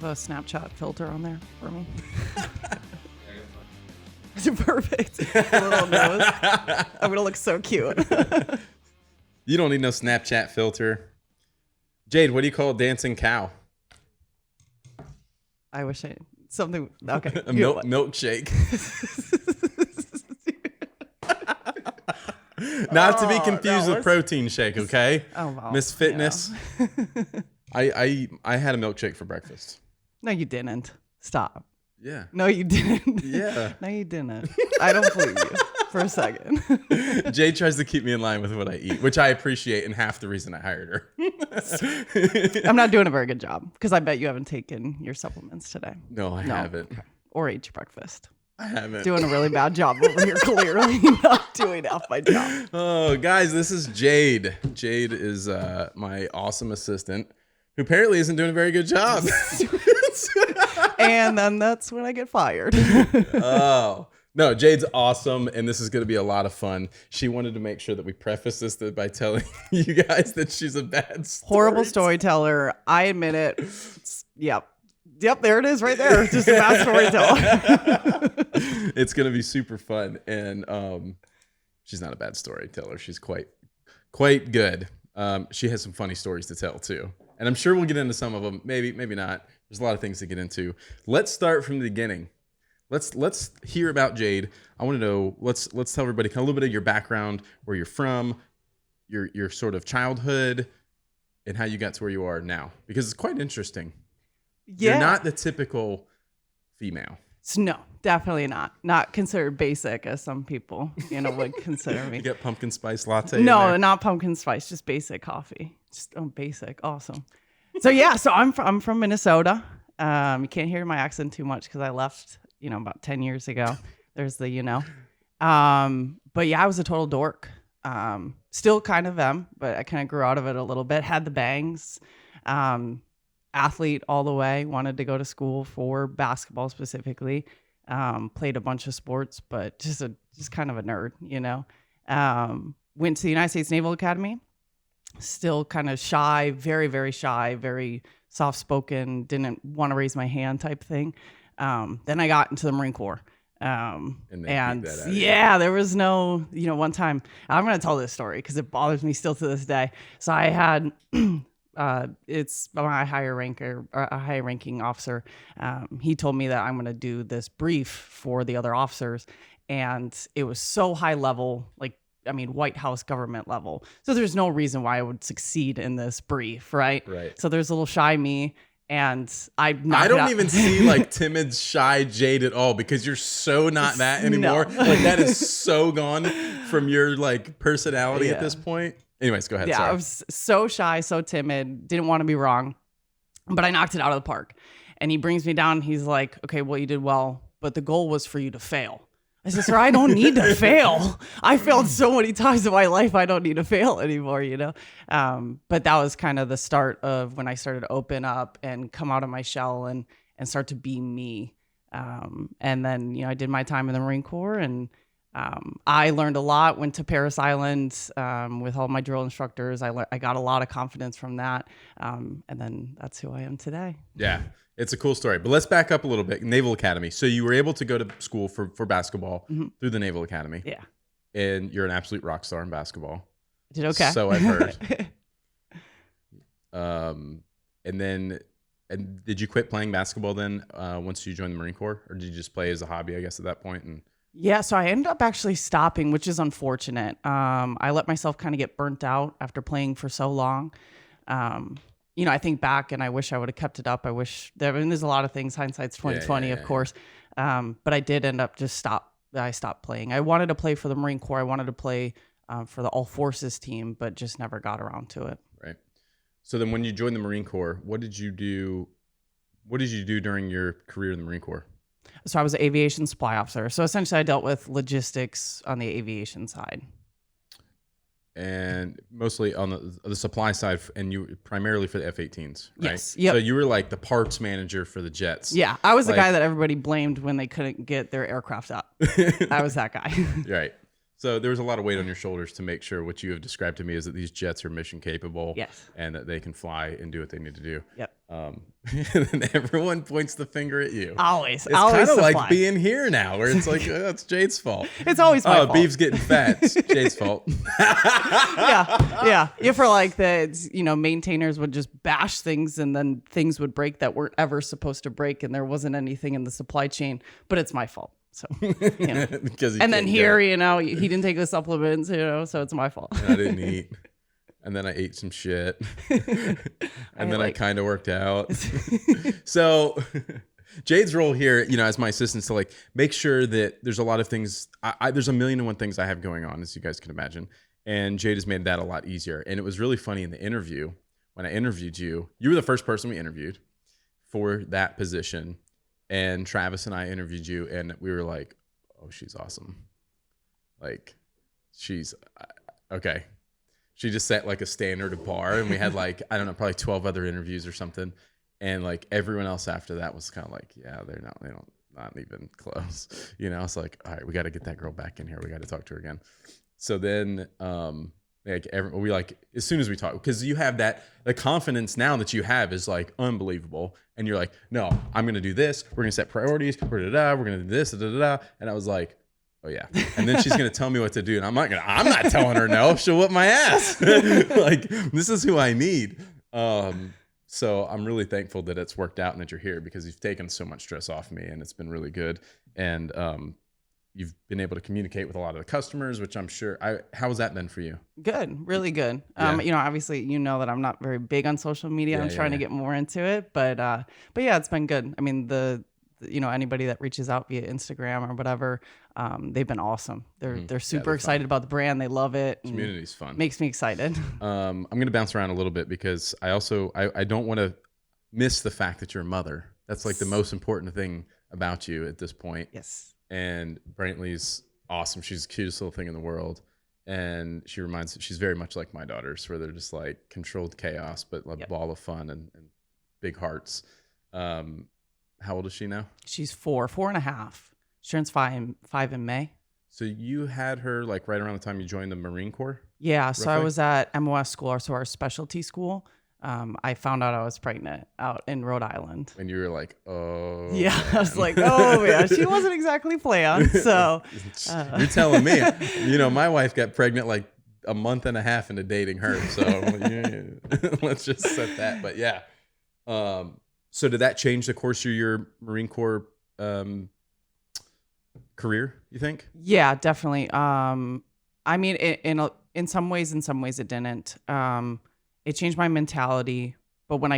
a Snapchat filter on there for me? Perfect. A little nose. I'm gonna look so cute. You don't need no Snapchat filter. Jade, what do you call a dancing cow? I wish I something. Okay, A milkshake. Not to be confused with protein shake, okay? Oh, well, Miss Fitness. I had a milkshake for breakfast. No, you didn't. Stop. Yeah. No, you didn't. Yeah. No, you didn't. I don't believe you for a second. Jade tries to keep me in line with what I eat, which I appreciate, and half the reason I hired her. I'm not doing a very good job because I bet you haven't taken your supplements today. No, I haven't. Okay. Or ate your breakfast. I haven't. Doing a really bad job over here, clearly. Not doing half my job. Oh, guys, this is Jade. Jade is my awesome assistant who apparently isn't doing a very good job. And then that's when I get fired. Oh. No, Jade's awesome, and this is going to be a lot of fun. She wanted to make sure that we preface this by telling you guys that she's a bad Horrible storyteller. I admit it. Yep, there it is right there. Just a bad storyteller. It's going to be super fun, and she's not a bad storyteller. She's quite good. She has some funny stories to tell, too. And I'm sure we'll get into some of them. Maybe not. There's a lot of things to get into. Let's start from the beginning. Let's hear about Jade. I want to know. Let's tell everybody kind of a little bit of your background, where you're from, your sort of childhood, and how you got to where you are now. Because it's quite interesting. Yeah. You're not the typical female. No, definitely not. Not considered basic as some people, would consider me. You got pumpkin spice latte. No, not pumpkin spice, just basic coffee. Just basic, awesome. So yeah, I'm from Minnesota. You can't hear my accent too much because I left, about 10 years ago. There's the, but yeah, I was a total dork. Still kind of am, but I kind of grew out of it a little bit. Had the bangs, athlete all the way. Wanted to go to school for basketball specifically. Played a bunch of sports, but just kind of a nerd, Went to the United States Naval Academy. Still kind of shy, very, very shy, very soft-spoken, didn't want to raise my hand type thing. Then I got into the Marine Corps. And there was no, one time, I'm going to tell this story because it bothers me still to this day. So I had, it's my higher ranking officer. He told me that I'm going to do this brief for the other officers. And it was so high level, White House government level. So there's no reason why I would succeed in this brief, right? Right. So there's a little shy me. And I don't even see timid, shy Jade at all because you're so not that anymore. No. That is so gone from your personality at this point. Anyways, go ahead. Yeah, sorry. I was so shy, so timid, didn't want to be wrong, but I knocked it out of the park. And he brings me down. He's like, "Okay, well, you did well, but the goal was for you to fail." I said, "Sir, I don't need to fail. I failed so many times in my life. I don't need to fail anymore, But that was kind of the start of when I started to open up and come out of my shell and start to be me. And then, I did my time in the Marine Corps and I learned a lot, went to Paris Island with all my drill instructors. I got a lot of confidence from that. And then that's who I am today. Yeah. It's a cool story, but let's back up a little bit. Naval Academy. So you were able to go to school for basketball through the Naval Academy. Yeah. And you're an absolute rock star in basketball. I did okay. So I've heard. And did you quit playing basketball then once you joined the Marine Corps? Or did you just play as a hobby, I guess, at that point? Yeah, so I ended up actually stopping, which is unfortunate. I let myself kind of get burnt out after playing for so long. I think back and I wish I would have kept it up. There's a lot of things, hindsight's 2020, of course. But I did end up I stopped playing. I wanted to play for the Marine Corps. I wanted to play for the All Forces team, but just never got around to it. Right. So then when you joined the Marine Corps, what did you do during your career in the Marine Corps? So I was an aviation supply officer. So essentially I dealt with logistics on the aviation side. And mostly on the supply side, and you primarily for the F-18s, right? Yes. Yep. So you were like the parts manager for the jets. Yeah, I was the guy that everybody blamed when they couldn't get their aircraft up. I was that guy. Right. So there was a lot of weight on your shoulders to make sure what you have described to me is that these jets are mission capable. Yes. And that they can fly and do what they need to do. Yep. Um, and then everyone points the finger at you. Always. It's always kind of like supply. being here now, where it's like, oh, it's Jade's fault. It's always my fault. Beef's getting fat. It's Jade's fault. Yeah. If for like the, maintainers would just bash things and then things would break that weren't ever supposed to break and there wasn't anything in the supply chain, but it's my fault. So, Because and then here, he didn't take the supplements, so it's my fault. And I didn't eat. And then I ate some shit. And then I kind of worked out. So Jade's role here, as my assistant, to like make sure that there's a lot of things. There's a million and one things I have going on, as you guys can imagine. And Jade has made that a lot easier. And it was really funny in the interview when I interviewed you. You were the first person we interviewed for that position. And Travis and I interviewed you, and we were like, oh, she's awesome. Like, she's okay. She just set like a standard bar, and we had like, I don't know, probably 12 other interviews or something. And like everyone else after that was kind of like, yeah, they don't not even close. It's like, all right, we got to get that girl back in here. We got to talk to her again. So then, we like, as soon as we talk, because you have the confidence now that you have is like unbelievable. And you're like, no, I'm going to do this. We're going to set priorities. We're going to do this. And I was like, oh yeah. And then she's going to tell me what to do. And I'm not telling her no. She'll whip my ass. Like, this is who I need. So I'm really thankful that it's worked out and that you're here, because you've taken so much stress off me, and it's been really good. And, you've been able to communicate with a lot of the customers, which I'm sure. How has that been for you? Good, really good. Yeah. Obviously, that I'm not very big on social media. I'm trying to get more into it, but yeah, it's been good. I mean, anybody that reaches out via Instagram or whatever, they've been awesome. They're super excited about the brand. They love it. Community's fun. Makes me excited. I'm gonna bounce around a little bit, because I also I don't want to miss the fact that you're a mother. That's like the most important thing about you at this point. Yes. And Brantley's awesome. She's the cutest little thing in the world. And she's very much like my daughters, where they're just like controlled chaos, but like a ball of fun and big hearts. How old is she now? She's 4.5. She turns 5 in May. So you had her like right around the time you joined the Marine Corps? Yeah. So I was at MOS school, so our specialty school. I found out I was pregnant out in Rhode Island. And you were like, oh. Yeah, man. I was like, oh, yeah. She wasn't exactly planned. So you're telling me. My wife got pregnant like a month and a half into dating her. So let's just set that. But yeah. So did that change the course of your Marine Corps career, you think? Yeah, definitely. I mean, in some ways it didn't. It changed my mentality. But once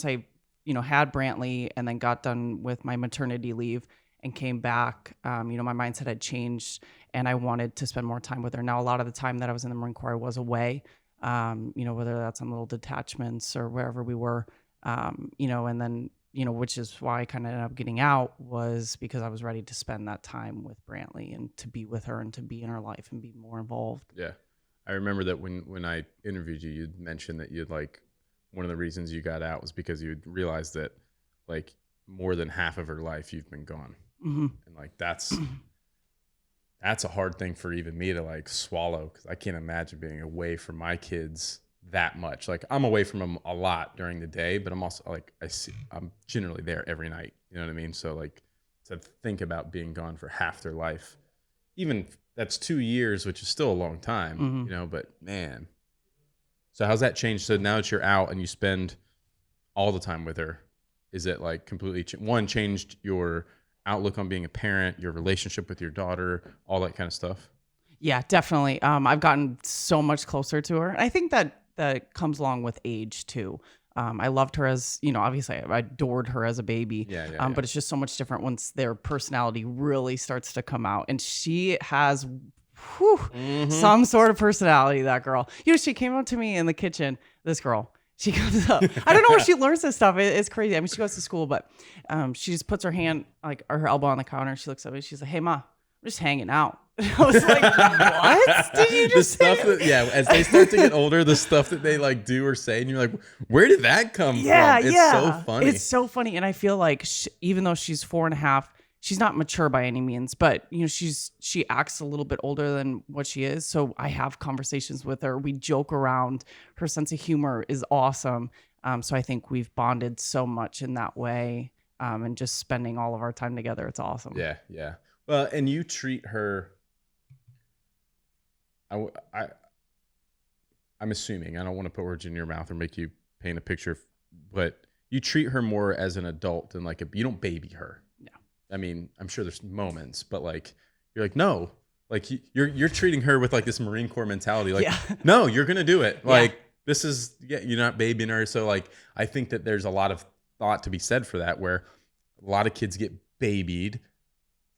I had Brantley and then got done with my maternity leave and came back, my mindset had changed, and I wanted to spend more time with her. Now, a lot of the time that I was in the Marine Corps, I was away, whether that's on little detachments or wherever we were, and then, which is why I kind of ended up getting out, was because I was ready to spend that time with Brantley and to be with her and to be in her life and be more involved. Yeah. I remember that when I interviewed you, you'd mentioned that you'd like, one of the reasons you got out was because you realized that like more than half of her life you've been gone. Mm-hmm. And like that's a hard thing for even me to like swallow, because I can't imagine being away from my kids that much. Like, I'm away from them a lot during the day, but I'm also like, I'm generally there every night. You know what I mean? So like, to think about being gone for half their life, even that's 2 years, which is still a long time, but man. So how's that changed? So now that you're out and you spend all the time with her, is it like completely changed your outlook on being a parent, your relationship with your daughter, all that kind of stuff? Yeah, definitely. I've gotten so much closer to her. I think that comes along with age too. I loved her as, obviously I adored her as a baby. Yeah. But it's just so much different once their personality really starts to come out. And she has some sort of personality, that girl. She came up to me in the kitchen, this girl. She comes up. I don't know where she learns this stuff. It's crazy. I mean, she goes to school, but she just puts her hand, like, or her elbow on the counter. She looks at me. She's like, hey, Ma, I'm just hanging out. I was like, what did you just say? As they start to get older, the stuff that they like do or say, and you're like, where did that come from? It's so funny. It's so funny. And I feel like even though she's 4.5, she's not mature by any means, but she acts a little bit older than what she is. So I have conversations with her. We joke around. Her sense of humor is awesome. So I think we've bonded so much in that way, and just spending all of our time together. It's awesome. Yeah, yeah. Well, and you treat her. I'm assuming, I don't want to put words in your mouth or make you paint a picture, but you treat her more as an adult than like you don't baby her. Yeah. I mean, I'm sure there's moments, but like you're like, no, like you're treating her with like this Marine Corps mentality. Like, no, you're gonna do it. Like this is you're not babying her. So like I think that there's a lot of thought to be said for that, where a lot of kids get babied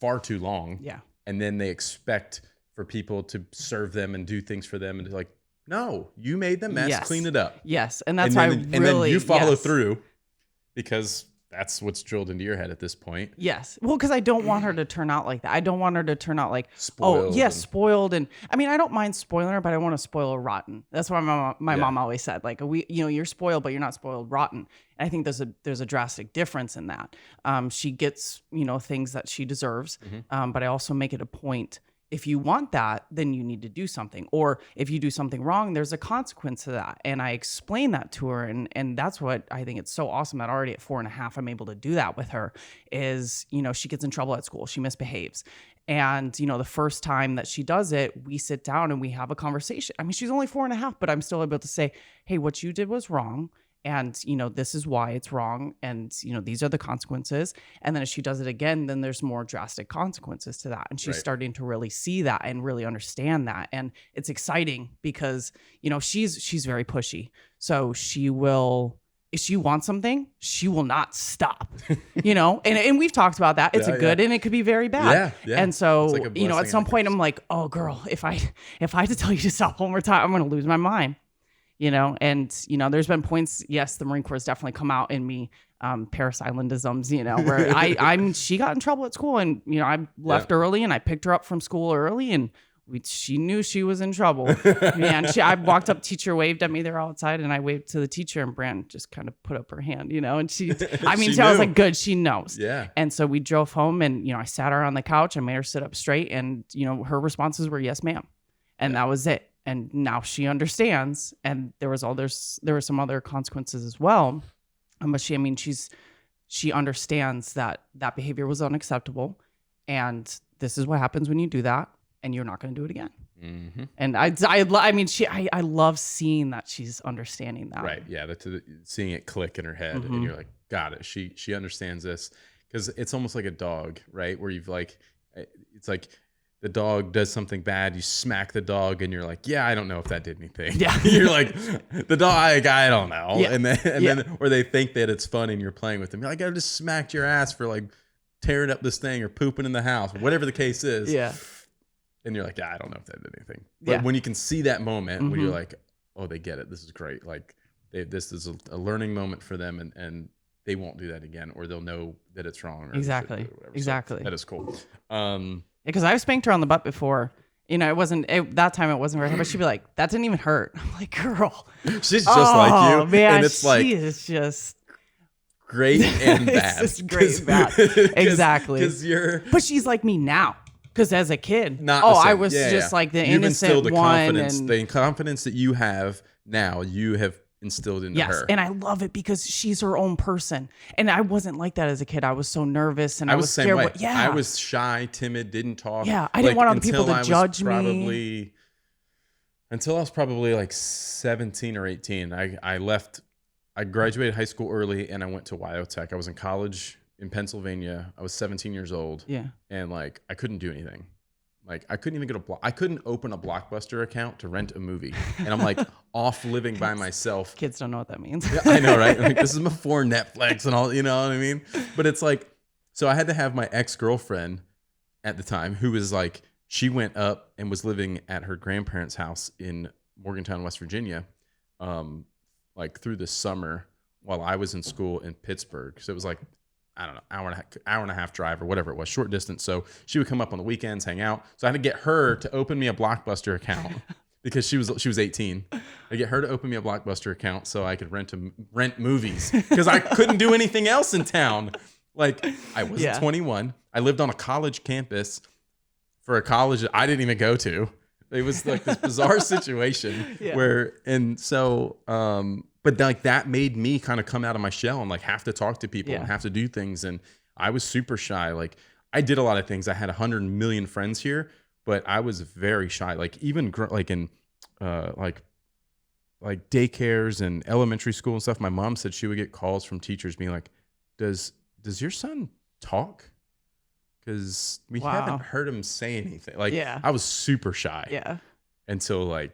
far too long. Yeah. And then they expect for people to serve them and do things for them, and they're like, no, you made the mess, clean it up. Yes, and that's and then you follow through, because that's what's drilled into your head at this point. Yes. Well, because I don't want her to turn out like that. I don't want her to turn out like, spoiled. Oh, yes, spoiled. And I mean, I don't mind spoiling her, but I want to spoil her rotten. That's what my mom always said. Like, you're spoiled, but you're not spoiled rotten. And I think there's a drastic difference in that. She gets, things that she deserves. But I also make it a point, if you want that, then you need to do something. Or if you do something wrong, there's a consequence to that. And I explain that to her. And that's what I think it's so awesome that already at 4.5, I'm able to do that with her is, she gets in trouble at school. She misbehaves. And, the first time that she does it, we sit down and we have a conversation. I mean, she's only 4.5, but I'm still able to say, hey, what you did was wrong. And, this is why it's wrong. And, these are the consequences. And then if she does it again, then there's more drastic consequences to that. And she's starting to really see that and really understand that. And it's exciting because, she's very pushy. So she will, if she wants something, she will not stop, and we've talked about that. It's a good and it could be very bad. Yeah. And so, like at some point I'm like, oh girl, if I had to tell you to stop one more time, I'm going to lose my mind. There's been points, yes, the Marine Corps has definitely come out in me, Paris Islandisms, where she got in trouble at school and, I left early and I picked her up from school early and she knew she was in trouble. Man, I walked up, teacher waved at me there outside and I waved to the teacher and Brand just kind of put up her hand, and she I was like, good, she knows. Yeah. And so we drove home and, I sat her on the couch and made her sit up straight and, her responses were, yes, ma'am. And that was it. And now she understands, and there were some other consequences as well. But she understands that behavior was unacceptable, and this is what happens when you do that, and you're not going to do it again. Mm-hmm. And I love seeing that she's understanding that. Right? Yeah, seeing it click in her head, and you're like, got it. She understands this, because it's almost like a dog, right? Where it's like. The dog does something bad, you smack the dog, and you're like, yeah, I don't know if that did anything. Yeah. You're like, the dog, I don't know. Yeah. And then, or they think that it's fun and you're playing with them. You're like, I just smacked your ass for like tearing up this thing or pooping in the house, whatever the case is. Yeah. And you're like, yeah, I don't know if that did anything. But when you can see that moment when you're like, oh, they get it. This is great. Like, this is a learning moment for them, and they won't do that again, or they'll know that it's wrong. Or exactly. Exactly. So that is cool. Because I've spanked her on the butt before. That time it wasn't very hard, but she'd be like, that didn't even hurt. I'm like, girl. She's just like you. Man, and it's like, she is just great and bad. It's just great and bad. Exactly. But she's like me now. Because as a kid, I was just like the innocent one. The confidence that you have now, you have instilled into her. And I love it because she's her own person. And I wasn't like that as a kid. I was so nervous and I was scared. Same way. I was shy, timid, didn't talk. Yeah, I didn't want other people to judge me. Until I was probably like 17 or 18. I graduated high school early and I went to Wyotech. I was in college in Pennsylvania. I was 17 years old. Yeah. And like I couldn't do anything. Like I couldn't even I couldn't open a Blockbuster account to rent a movie. And I'm like off living by myself. Kids don't know what that means. Yeah, I know, right? Like this is before Netflix and all, you know what I mean? But it's like, so I had to have my ex-girlfriend at the time who was like, she went up and was living at her grandparents' house in Morgantown, West Virginia, like through the summer while I was in school in Pittsburgh. So it was like, I don't know, hour and a half drive or whatever it was, short distance. So she would come up on the weekends, hang out. So I had to get her to open me a Blockbuster account because she was 18. I get her to open me a Blockbuster account so I could rent movies because I couldn't do anything else in town. Like I wasn't 21. I lived on a college campus for a college that I didn't even go to. It was like this bizarre situation where, and so, but like that made me kind of come out of my shell and like have to talk to people Yeah. and have to do things. And I was super shy. Like I did a lot of things. I had 100 million friends here, but I was very shy. Like even like in like daycares and elementary school and stuff. My mom said she would get calls from teachers being like, does your son talk? Because we haven't heard him say anything. Like I was super shy until like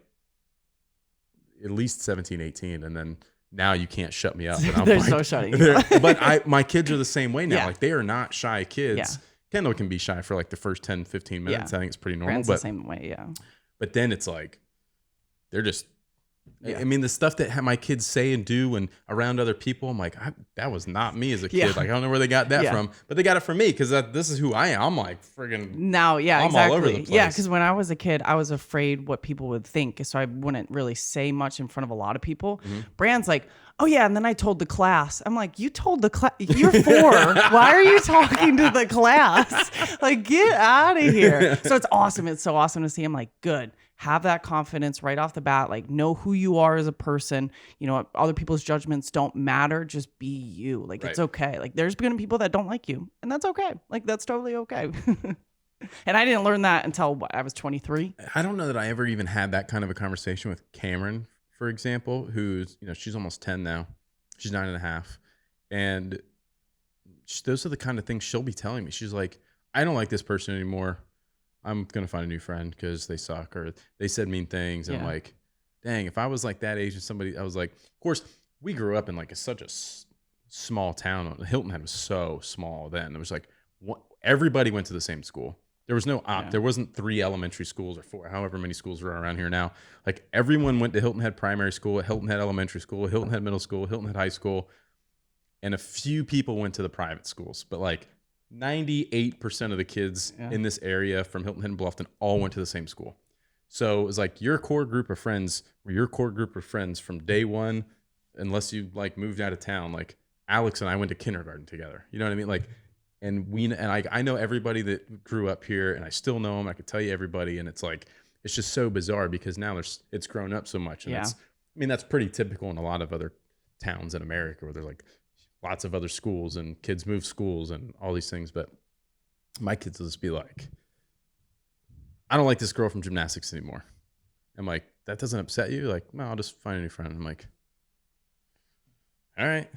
at least 17, 18. And then now you can't shut me up. And I'm They're like, so shutting you up. But my kids are the same way now. Yeah. Like they are not shy kids. Yeah. Kendall can be shy for like the first 10, 15 minutes. I think it's pretty normal. Grant's the same way, But then it's like, they're just, I mean, the stuff that my kids say and do and around other people, I'm like, that was not me as a kid. Like, I don't know where they got that from, but they got it from me because this is who I am. I'm like friggin' now, I'm exactly. all over the place. Yeah, because when I was a kid, I was afraid what people would think, so I wouldn't really say much in front of a lot of people. Brand's like, oh yeah, and then I told the class. I'm like, you told the class? You're 4. Why are you talking to the class? Like, get out of here. So it's awesome. It's so awesome to see. I'm like, good. Have that confidence right off the bat. Like, know who you are as a person. You know, other people's judgments don't matter. Just be you. Like, it's okay. Like, there's going to be people that don't like you, and that's okay. Like, that's totally okay. And I didn't learn that until I was 23. I don't know that I ever even had that kind of a conversation with Cameron, for example, who's, you know, she's almost 10 now. She's 9.5. And those are the kind of things she'll be telling me. She's like, I don't like this person anymore. I'm going to find a new friend because they suck or they said mean things. And I'm like, dang, if I was like that age and somebody, I was like, of course, we grew up in like such a small town. Hilton Head was so small then. It was like, everybody went to the same school. There was no there wasn't 3 elementary schools or 4, however many schools are around here now. Like everyone went to Hilton Head Primary School, Hilton Head Elementary School, Hilton Head Middle School, Hilton Head High School, and a few people went to the private schools. But like 98% of the kids in this area from Hilton Head and Bluffton all went to the same school. So it was like your core group of friends were your core group of friends from day one, unless you like moved out of town. Like Alex and I went to kindergarten together. You know what I mean? Like, I know everybody that grew up here, and I still know them. I could tell you everybody, and it's like it's just so bizarre because now it's grown up so much. And that's pretty typical in a lot of other towns in America where there's like lots of other schools and kids move schools and all these things. But my kids will just be like, I don't like this girl from gymnastics anymore. I'm like, that doesn't upset you? Like, no, I'll just find a new friend. I'm like, all right.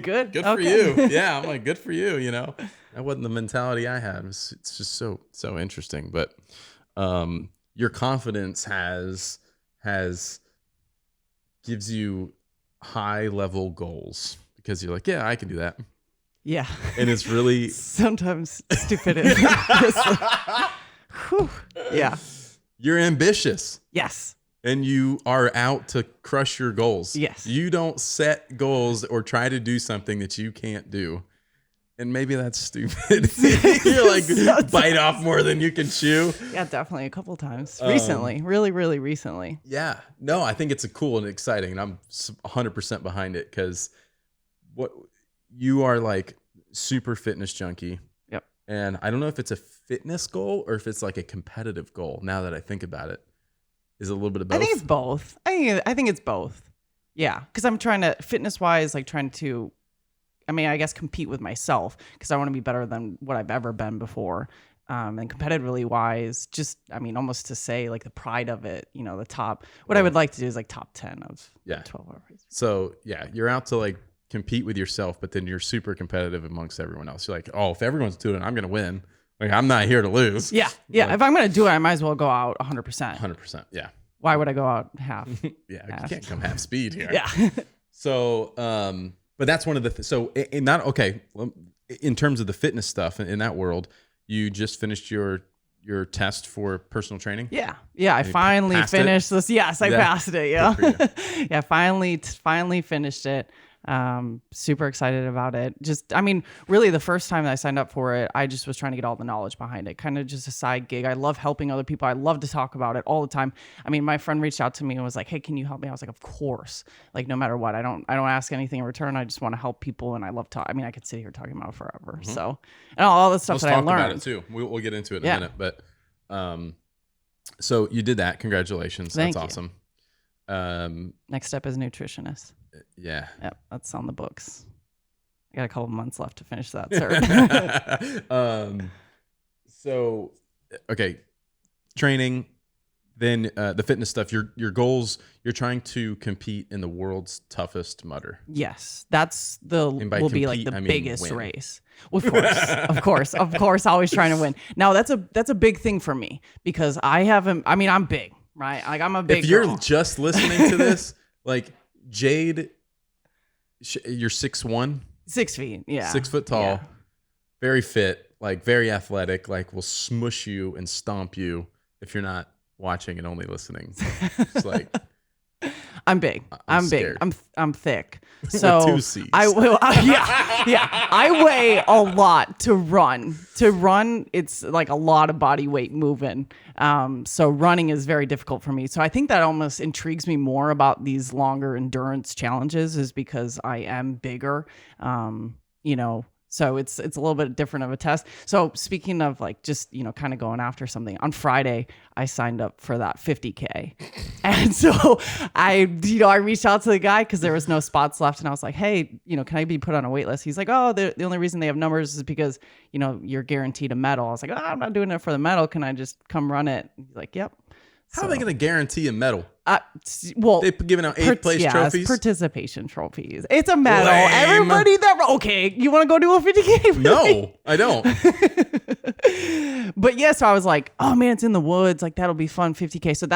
Good for you. Yeah, I'm like, good for you. You know, that wasn't the mentality I had. It's just so interesting. But your confidence gives you high level goals because you're like, yeah, I can do that. Yeah. And it's really sometimes stupid. Yeah. You're ambitious. Yes. And you are out to crush your goals. Yes. You don't set goals or try to do something that you can't do. And maybe that's stupid. You're like, bite off more than you can chew. Yeah, definitely a couple times. Recently. Really, really recently. Yeah. No, I think it's a cool and exciting. And I'm 100% behind it because what you are like super fitness junkie. Yep. And I don't know if it's a fitness goal or if it's like a competitive goal now that I think about it. Is it a little bit of both? I think it's both. I think it's both. Yeah, because I'm trying to, fitness-wise, like trying to, I guess compete with myself because I want to be better than what I've ever been before. And competitively wise, just, almost to say like the pride of it, you know, the top, what I would like to do is like top 10 of 12 hours. So yeah, you're out to like compete with yourself, but then you're super competitive amongst everyone else. You're like, oh, if everyone's doing it, I'm going to win. Like, I'm not here to lose. Yeah. Yeah. Like, if I'm going to do it, I might as well go out 100%. 100%. Yeah. Why would I go out half? Yeah. You can't come half speed here. Yeah. So, but that's one of the, in terms of the fitness stuff in that world, you just finished your test for personal training. Yeah. Yeah. I finally finished this. Yes. I passed it. Yeah. Yeah. Finally finished it. Super excited about it. Just, really the first time that I signed up for it, I just was trying to get all the knowledge behind it. Kind of just a side gig. I love helping other people. I love to talk about it all the time. My friend reached out to me and was like, hey, can you help me? I was like, of course. Like, no matter what, I don't ask anything in return. I just want to help people. And I love to, I could sit here talking about it forever. Mm-hmm. So, and all the stuff that I learned. Let's talk about it too. We'll get into it in a minute, but, so you did that. Congratulations. That's awesome. Next step is nutritionist. Yeah. Yep, that's on the books. I got a couple months left to finish that cert. So, okay, training, then the fitness stuff. Your goals. You're trying to compete in the world's toughest mudder. Yes, that's will be like the biggest win. race. Well, of course, always trying to win. Now that's a big thing for me because I haven't. I mean, I'm big, right? Like I'm a big. If you're girl. just listening to this, like Jade, you're 6'1", 6 feet, yeah, 6 foot tall, very fit, like very athletic, like will smush you and stomp you if you're not watching and only listening. It's like I'm big. I'm big. scared. I'm thick. So With 2 C's. I will. Yeah. I weigh a lot to run. To run, it's like a lot of body weight moving. So running is very difficult for me. So I think that almost intrigues me more about these longer endurance challenges, is because I am bigger. So it's a little bit different of a test. So speaking of like just, kind of going after something, on Friday, I signed up for that 50K. And so I reached out to the guy because there was no spots left. And I was like, hey, can I be put on a wait list? He's like, oh, the only reason they have numbers is because, you're guaranteed a medal. I was like, oh, I'm not doing it for the medal. Can I just come run it? He's like, yep. How are they going to guarantee a medal? Well, They're giving out 8th place trophies. Participation trophies. It's a medal. Lame. Everybody okay, you want to go do a 50K? No, I don't. But yeah, so I was like, oh man, it's in the woods. Like that'll be fun. 50K. So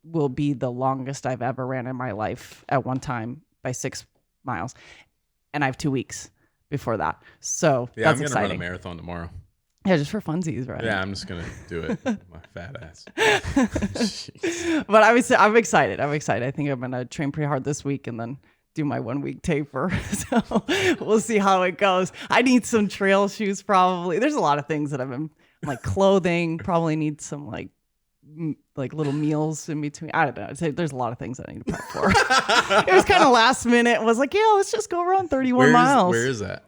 will be the longest I've ever ran in my life at one time by 6 miles, and I have 2 weeks before that. So Yeah, that's I'm gonna exciting. run a marathon tomorrow. Yeah, just for funsies, right? Yeah, I'm just gonna do it. My fat ass. But I'm excited. I think I'm gonna train pretty hard this week and then do my 1 week taper. So we'll see how it goes. I need some trail shoes probably. There's a lot of things that I've been like clothing. Probably need some like little meals in between. I don't know. I'd say there's a lot of things that I need to prep for. It was kind of last minute. It was like, yeah, let's just go run 31 miles. Where is that?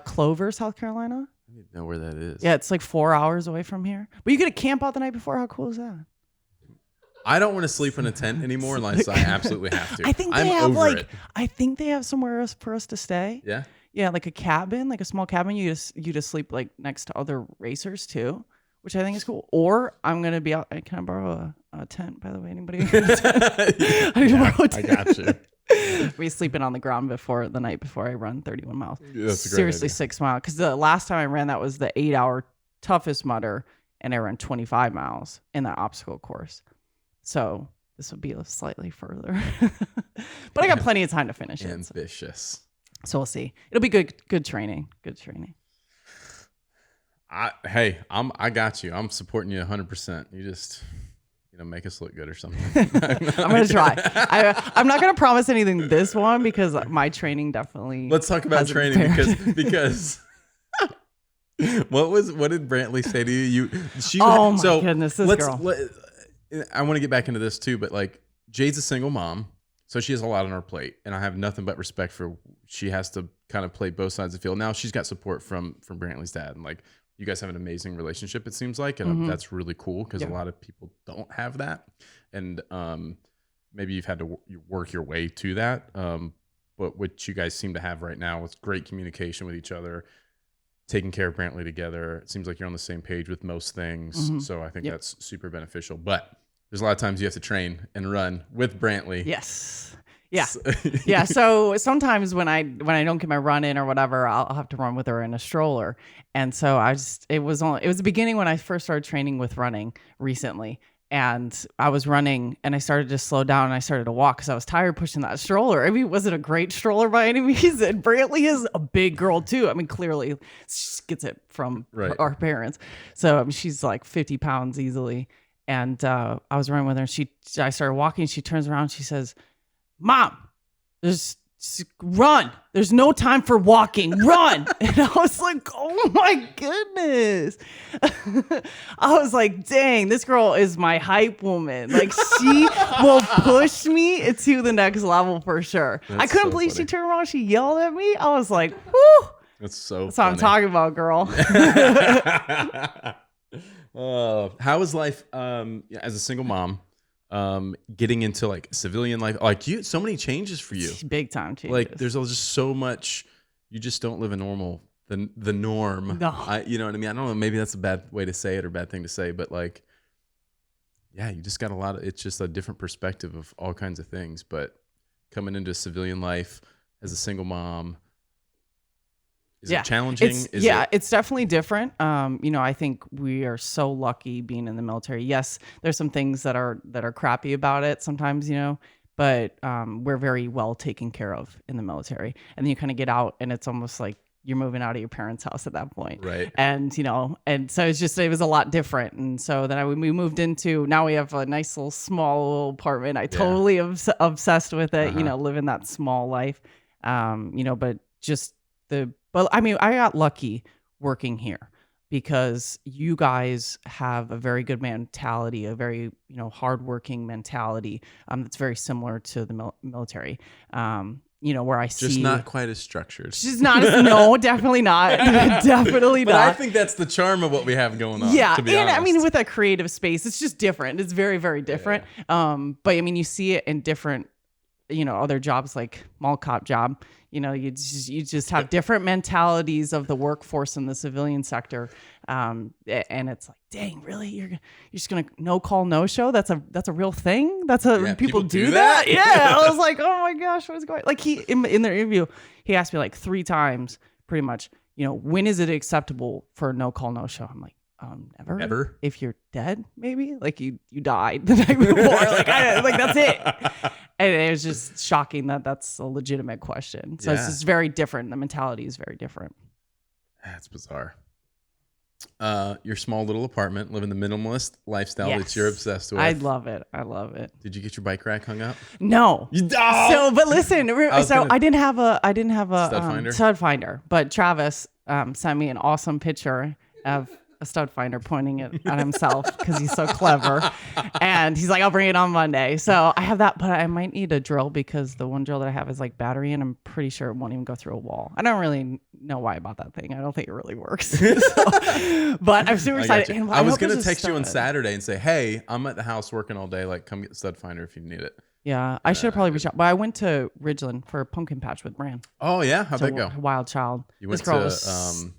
Clover, South Carolina. I need to know where that is. Yeah, it's like 4 hours away from here. But you get to camp out the night before. How cool is that? I don't want to sleep in a tent anymore unless I absolutely have to. I think they have somewhere else for us to stay. Yeah. Yeah, like a cabin, like a small cabin. You just sleep like next to other racers too, which I think is cool. Or I'm gonna be out. Can I borrow a tent? By the way, anybody? I got you. We sleeping on the ground the night before I run 31 miles. Yeah, that's a great Seriously, idea. 6 miles. Because the last time I ran that was the 8-hour toughest mudder, and I ran 25 miles in that obstacle course. So this would be slightly further, but I got plenty of time to finish it. Ambitious. So we'll see. It'll be good training. Good training. I got you. I'm supporting you 100%. You just, make us look good or something. I'm going to try. I'm not going to promise anything this one because my training definitely. Let's talk about training because what did Brantley say to you? Oh my goodness, this girl. I want to get back into this too, but like Jade's a single mom, so she has a lot on her plate, and I have nothing but respect for she has to kind of play both sides of the field. Now she's got support from Brantley's dad, and like you guys have an amazing relationship, it seems like, and that's really cool because a lot of people don't have that, and maybe you've had to work your way to that. But what you guys seem to have right now is great communication with each other, taking care of Brantley together. It seems like you're on the same page with most things, so I think that's super beneficial. But there's a lot of times you have to train and run with Brantley. Yes. Yeah. Yeah. So sometimes when I don't get my run in or whatever, I'll have to run with her in a stroller. And so it was the beginning when I first started training with running recently. And I was running and I started to slow down and I started to walk because I was tired pushing that stroller. I mean, it wasn't a great stroller by any means. And Brantley is a big girl too. I mean, clearly she gets it from our parents. So I mean, she's like 50 pounds easily. And I was running with her and I started walking. She turns around. She says, "Mom, run. There's no time for walking. Run." And I was like, oh my goodness. I was like, dang, this girl is my hype woman. Like she will push me to the next level for sure. I couldn't believe she turned around. She yelled at me. I was like, whoo. That's what I'm talking about, girl. How is life as a single mom? getting into like civilian life, like so many changes for you. Big time changes. Like there's just so much. You just don't live a normal the norm. No. You know what I mean? I don't know. Maybe that's a bad way to say it or bad thing to say, but like, yeah, you just got it's just a different perspective of all kinds of things. But coming into civilian life as a single mom, is it challenging? It's definitely different. I think we are so lucky being in the military. Yes, there's some things that are crappy about it sometimes, but we're very well taken care of in the military. And then you kind of get out and it's almost like you're moving out of your parents' house at that point. Right. And, and so it was a lot different. And so then we moved into, now we have a nice little small little apartment. I totally obsessed with it, living that small life. But I got lucky working here because you guys have a very good mentality, a very, hardworking mentality. That's very similar to the military. Where I see just not quite as structured. She's not no, definitely not. Definitely but not. I think that's the charm of what we have going on. Yeah. To be honest. I mean, with a creative space, it's just different. It's very, very different. Yeah. But I mean, you see it in different, other jobs like mall cop job. You just have different mentalities of the workforce in the civilian sector. And it's like, dang, really? You're just gonna no call, no show? That's a real thing? People do that? Yeah. I was like, oh my gosh, what is going on? Like in the interview, he asked me like 3 times pretty much, when is it acceptable for a no call, no show? I'm like, never. Ever? If you're dead, maybe like you died the night before, like that's it. And it was just shocking that that's a legitimate question. So it's just very different. The mentality is very different. That's bizarre. Your small little apartment, living the minimalist lifestyle that you're obsessed with. I love it. Did you get your bike rack hung up? No. So, but listen. I didn't have a stud finder, but Travis sent me an awesome picture of a stud finder pointing it at himself because he's so clever. And he's like, I'll bring it on Monday. So I have that, but I might need a drill because the one drill that I have is like battery and I'm pretty sure it won't even go through a wall. I don't really know why about that thing. I don't think it really works. But I'm super excited. And I was going to text you on Saturday and say, hey, I'm at the house working all day. Like, come get the stud finder if you need it. Yeah, I should have probably reached out. But I went to Ridgeland for a pumpkin patch with Bran. Oh, yeah? How'd that go? Wild child. You went to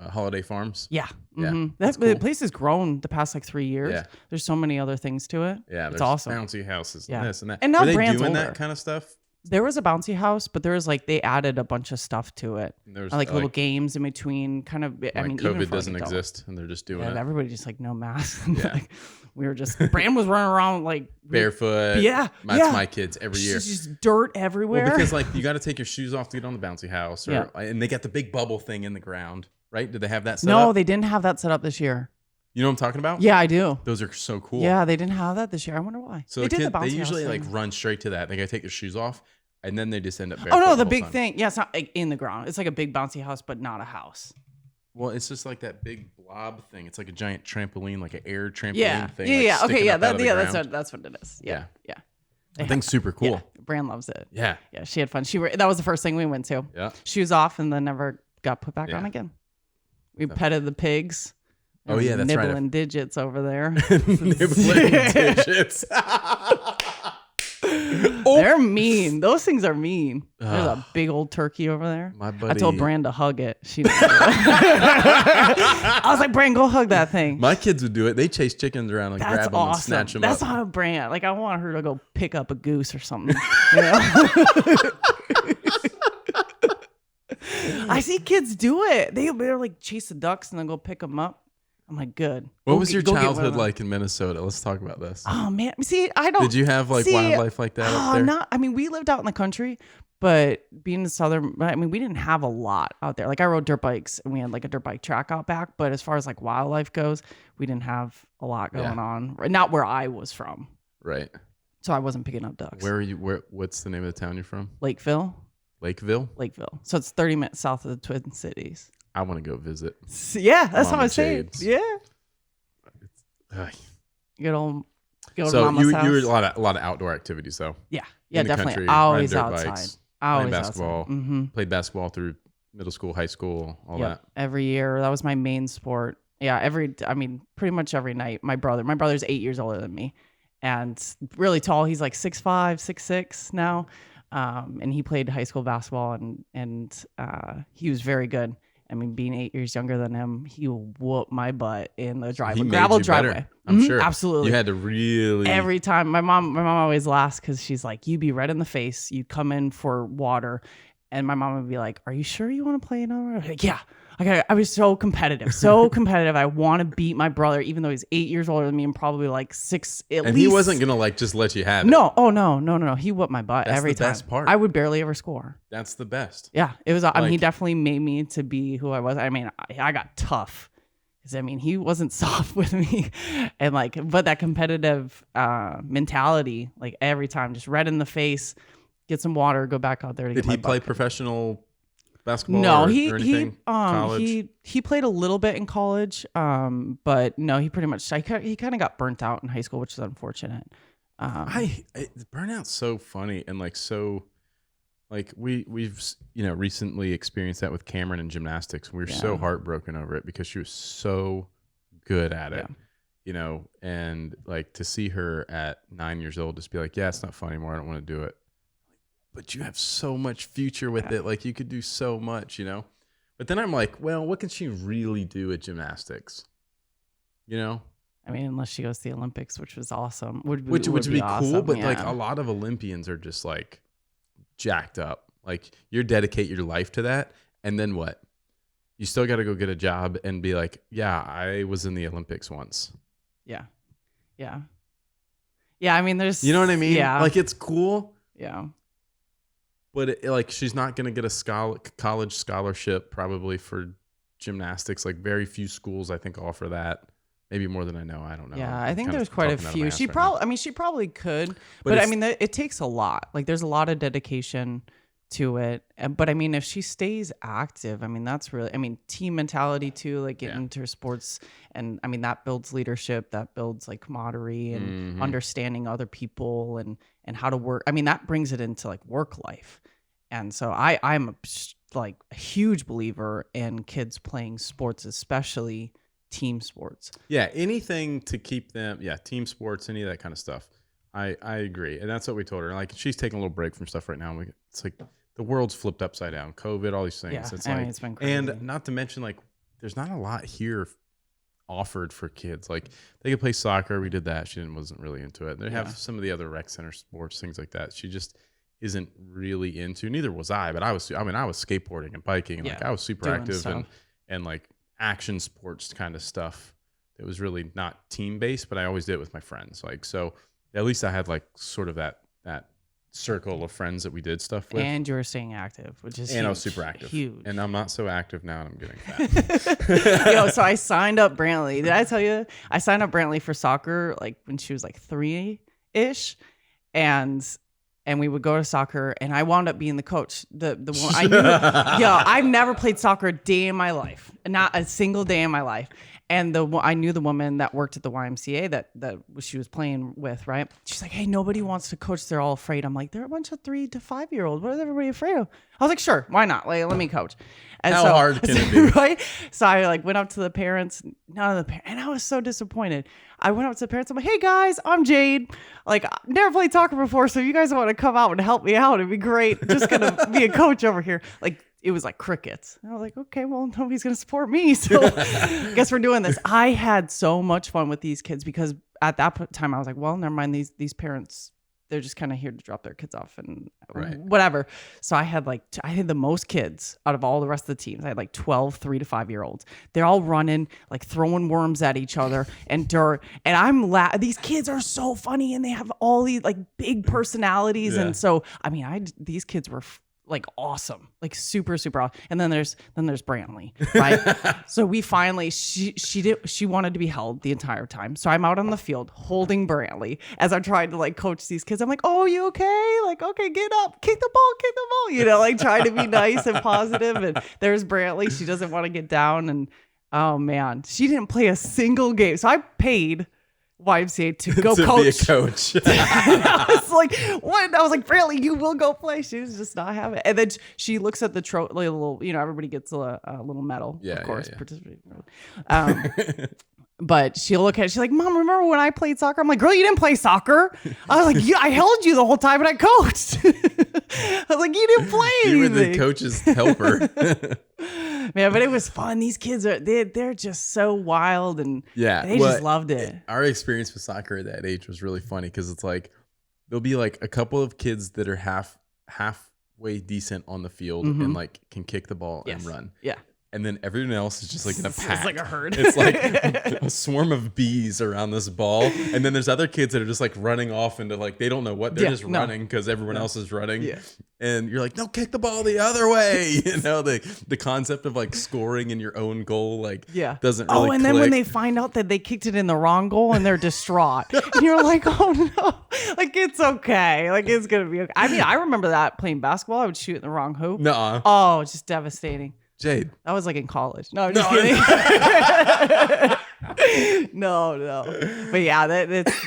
Holiday Farms? Yeah. Yeah. Mm-hmm. Cool. The place has grown the past like 3 years. Yeah. There's so many other things to it. Yeah. It's awesome. Bouncy houses and this and that. And now Were they Brand's doing older. that kind of stuff? There was a bouncy house, but there was like, they added a bunch of stuff to it. There was like little games in between kind of, I mean, COVID even doesn't exist and they're just doing it. Everybody just like no mask. Yeah. Like, we were just, Brand was running around like barefoot. Yeah. That's my kids every year. It's just dirt everywhere. Well, because like you got to take your shoes off to get on the bouncy house. And they got the big bubble thing in the ground, right? Did they have that set up? No, they didn't have that set up this year. You know what I'm talking about? Yeah, I do. Those are so cool. Yeah, they didn't have that this year. I wonder why. So they usually like run straight to that. They got to take their shoes off and then they just end up barefoot. Oh no, the big thing. Yeah, it's not like in the ground. It's like a big bouncy house, but not a house. Well, it's just like that big blob thing. It's like a giant trampoline, like an air trampoline thing. Yeah. Like okay. Yeah. That's what it is. Yeah. I think super cool. Yeah. Brand loves it. Yeah. Yeah. She had fun. That was the first thing we went to. Yeah. Shoes off and then never got put back on again. We petted the pigs. Oh yeah, that's right. Nibbling digits over there. Nibbling digits. They're mean. Those things are mean. There's a big old turkey over there. My buddy. I told Brand to hug it. She didn't do it. I was like, Brand, go hug that thing. My kids would do it. They chase chickens around and grab them and snatch them up. That's how Brand. Like, I want her to go pick up a goose or something. I see kids do it. They're like chase the ducks and then go pick them up. I'm like, good. What was your childhood like in Minnesota? Let's talk about this. Oh man, see, I don't. Did you have like wildlife like that up there? I mean, we lived out in the country, but being in southern, I mean, we didn't have a lot out there. Like I rode dirt bikes and we had like a dirt bike track out back. But as far as like wildlife goes, we didn't have a lot going on. Not where I was from. Right. So I wasn't picking up ducks. Where are you? What's the name of the town you're from? Lakeville. So it's 30 minutes south of the Twin Cities. I want to go visit. Yeah, that's how I say it. Yeah. Good old Mama's house. You were a lot of outdoor activities though. Yeah, definitely. Country, always outside. Bikes, always basketball. Outside. Mm-hmm. Played basketball through middle school, high school, all that. Every year, that was my main sport. Yeah, pretty much every night. My brother's 8 years older than me, and really tall. He's like 6'5", 6'6" now. And he played high school basketball and he was very good. I mean, being 8 years younger than him, he whooped my butt in the driveway, gravel driveway. I'm sure. Absolutely. You had to really. Every time my mom always laughs because she's like, you'd be red in the face. You'd come in for water. And my mom would be like, are you sure you want to play another? Like, yeah. I was so competitive. I want to beat my brother, even though he's 8 years older than me and probably like 6 at least. And he wasn't going to like just let you have it. No. Oh, no. He whooped my butt every time. That's the best part. I would barely ever score. That's the best. Yeah. It was, I mean, he definitely made me to be who I was. I mean, I got tough because, I mean, he wasn't soft with me. And like, but that competitive mentality, like every time, just red in the face, get some water, go back out there to get my butt. Did he play professional basketball? No, or he college? he played a little bit in college, but no, he pretty much he kind of got burnt out in high school, which is unfortunate. Burnout's so funny and like so, like we've recently experienced that with Cameron in gymnastics. We were so heartbroken over it because she was so good at it, and like to see her at 9 years old just be like, yeah, it's not fun anymore. I don't want to do it. But you have so much future with it. Like you could do so much, But then I'm like, well, what can she really do at gymnastics? I mean, unless she goes to the Olympics, which was awesome. Which would be awesome, cool, but like a lot of Olympians are just like jacked up. Like you dedicate your life to that, and then what? You still got to go get a job and be like, yeah, I was in the Olympics once. Yeah. I mean, there's, you know what I mean? Yeah. Like it's cool. Yeah. But like she's not going to get a college scholarship probably for gymnastics. Like very few schools I think offer that. Maybe more than I know. I don't know. Yeah, I think there's quite a few. She probably could, but I mean, it takes a lot. Like there's a lot of dedication to it. But I mean, if she stays active, I mean, that's really, I mean, team mentality too, like getting into sports. And I mean, that builds leadership, that builds like camaraderie and understanding other people and how to work. I mean, that brings it into like work life. And so I'm like a huge believer in kids playing sports, especially team sports. Yeah, anything to keep them, team sports, any of that kind of stuff. I agree. And that's what we told her. Like she's taking a little break from stuff right now. It's like the world's flipped upside down. COVID, all these things. Yeah, it's it's been crazy. And not to mention like there's not a lot here offered for kids. Like they could play soccer. We did that. She wasn't really into it. They have some of the other rec center sports, things like that. She just isn't really into. Neither was I, but I was skateboarding and biking and like I was super active and like action sports kind of stuff. It was really not team based, but I always did it with my friends. Like, so at least I had like sort of that circle of friends that we did stuff with. And you were staying active, which is I was super active. Huge. And I'm not so active now and I'm getting fat. So I signed up Brantley. Did I tell you? I signed up Brantley for soccer like when she was like 3-ish. And we would go to soccer, and I wound up being the coach. The one I knew, I've never played soccer a day in my life, not a single day in my life. And I knew the woman that worked at the YMCA that she was playing with, right? She's like, hey, nobody wants to coach. They're all afraid. I'm like, they're a bunch of 3 to 5 year olds. What is everybody afraid of? I was like, sure, why not? Like, let me coach. And How hard can it be? Right? So I like went up to the parents, none of the parents, and I was so disappointed. I went up to the parents. I'm like, hey guys, I'm Jade. Like, I've never played soccer before, so you guys want to come out and help me out? It'd be great. Just gonna be a coach over here. Like, it was like crickets. And I was like, okay, well, nobody's gonna support me, so I guess we're doing this. I had so much fun with these kids because at that time I was like, well, never mind. These parents, they're just kind of here to drop their kids off and whatever. So I had the most kids out of all the rest of the teams. I had like 12 3 to 5 year olds. They're all running, like throwing worms at each other and dirt. And I'm these kids are so funny and they have all these like big personalities. Yeah. And so, I mean, these kids were like awesome, like super, super awesome. And then there's Brantley, right? So we finally, she wanted to be held the entire time. So I'm out on the field holding Brantley as I'm trying to like coach these kids. I'm like, oh, you okay? Like, okay, get up, kick the ball, like trying to be nice and positive. And there's Brantley. She doesn't want to get down. And oh man, she didn't play a single game. So I paid YMCA to go to coach. Be a coach. I was like, what? I was like, Brantley, you will go play. She was just not having it. And then she looks at the little, everybody gets a little medal, of course, participating. But she'll look at it. She's like, Mom, remember when I played soccer? I'm like, girl, you didn't play soccer. I was like, yeah, I held you the whole time and I coached. I was like, you didn't play anything. You were the coach's helper. Man, but it was fun. These kids they're just so wild and they just loved it. Our experience with soccer at that age was really funny because it's like there'll be like a couple of kids that are halfway decent on the field and like can kick the ball and run. Yeah. And then everyone else is just like in a pack. It's like a herd. It's like a swarm of bees around this ball. And then there's other kids that are just like running off into like, they don't know what. They're just running because everyone else is running. Yeah. And you're like, no, kick the ball the other way. You know, the concept of like scoring in your own goal, like doesn't really and then when they find out that they kicked it in the wrong goal and they're distraught. And you're like, oh no, like it's okay. Like it's going to be okay. I mean, I remember that playing basketball. I would shoot in the wrong hoop. Nuh-uh. Oh, it's just devastating. Jade. That was like in college. No, I'm just kidding. No. But yeah,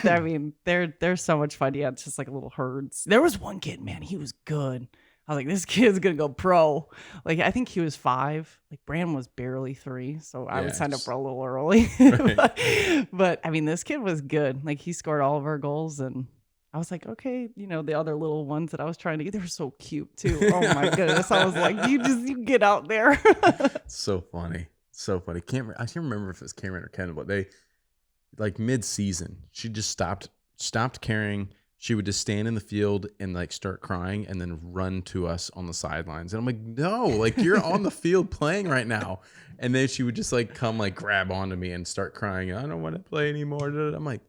I mean, they're so much fun. Yeah, it's just like little herds. There was one kid, man, he was good. I was like, this kid's gonna go pro. Like, I think he was 5. Like, Brandon was barely 3, so I would sign up for a little early. Right. but I mean, this kid was good. Like, he scored all of our goals, and I was like, okay, the other little ones that I was trying to get, they were so cute too. Oh my goodness. I was like, you get out there. So funny. So funny. I can't remember if it was Cameron or Kendall, but they like mid-season, she just stopped caring. She would just stand in the field and like start crying and then run to us on the sidelines. And I'm like, no, like you're on the field playing right now. And then she would just like come like grab onto me and start crying. I don't want to play anymore. I'm like,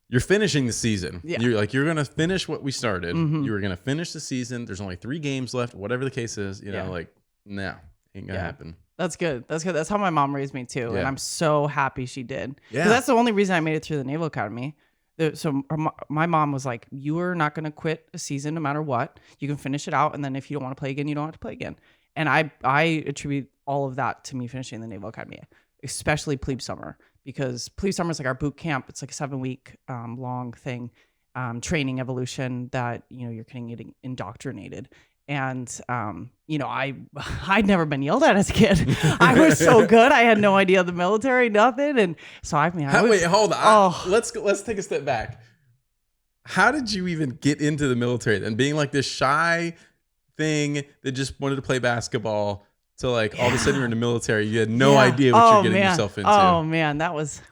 you're finishing the season. Yeah. You're going to finish what we started. Mm-hmm. You were going to finish the season. There's only 3 games left, whatever the case is, like, no, ain't going to happen. That's good. That's how my mom raised me too. Yeah. And I'm so happy she did. Yeah. Because that's the only reason I made it through the Naval Academy. So my mom was like, you are not going to quit a season no matter what. You can finish it out. And then if you don't want to play again, you don't have to play again. And I attribute all of that to me finishing the Naval Academy, especially plebe summer. Because plebe summer is like our boot camp. It's like a 7-week long thing, training evolution that, you're kind of getting indoctrinated. And, I'd never been yelled at as a kid. I was so good. I had no idea the military, nothing. And so wait, hold on. Let's take a step back. How did you even get into the military then? Being like this shy thing that just wanted to play basketball. So like all of a sudden you're in the military, you had no idea what you're getting yourself into. Oh man, that was,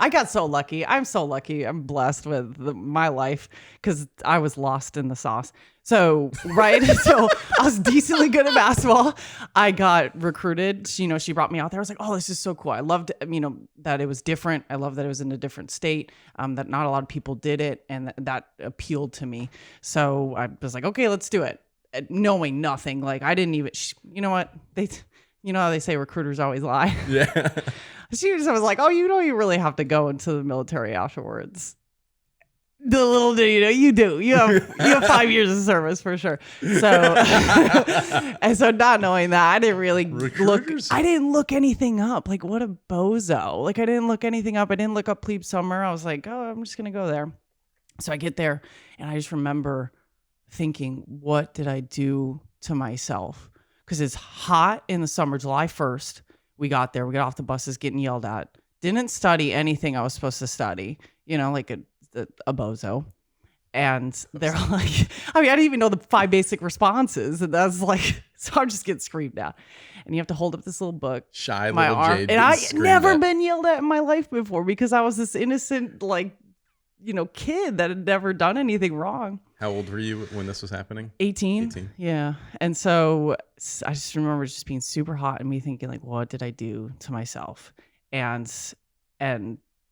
I got so lucky. I'm so lucky. I'm blessed with my life because I was lost in the sauce. So, right. So I was decently good at basketball. I got recruited. She brought me out there. I was like, oh, this is so cool. I loved, that it was different. I love that it was in a different state, that not a lot of people did it. And that appealed to me. So I was like, okay, let's do it. Knowing nothing, like I didn't even. You know what how they say recruiters always lie. Yeah. She just was like, oh, you really have to go into the military afterwards. The little do you do. You have 5 years of service for sure. So and so not knowing that, I didn't really I didn't look anything up. Like what a bozo. Like I didn't look anything up. I didn't look up plebe summer. I was like, oh, I'm just gonna go there. So I get there and I just remember thinking, what did I do to myself? Because it's hot in the summer, July 1st. We got there. We got off the buses getting yelled at. Didn't study anything I was supposed to study, like a bozo. And they're like, I didn't even know the 5 basic responses. And that's like, so I'm just getting screamed at. And you have to hold up this little book. Shy my little arm. Jade. And I never been yelled at in my life before because I was this innocent, kid that had never done anything wrong. How old were you when this was happening? 18. Yeah. And so I just remember just being super hot and me thinking like, what did I do to myself? And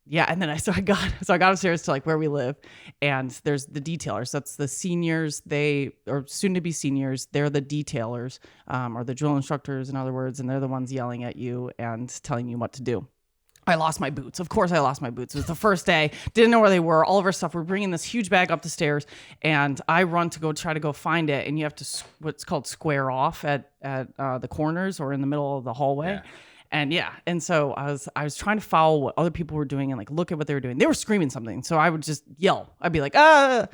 yeah. And then I got upstairs to like where we live and there's the detailers. That's the seniors. They are soon to be seniors. They're the detailers, or the drill instructors in other words. And they're the ones yelling at you and telling you what to do. I lost my boots. Of course I lost my boots. It was the first day. Didn't know where they were. All of our stuff. We're bringing this huge bag up the stairs and I run to try to go find it. And you have to, what's called square off at the corners or in the middle of the hallway. Yeah. And so I was trying to follow what other people were doing and like look at what they were doing. They were screaming something. So I would just yell. I'd be like, ah.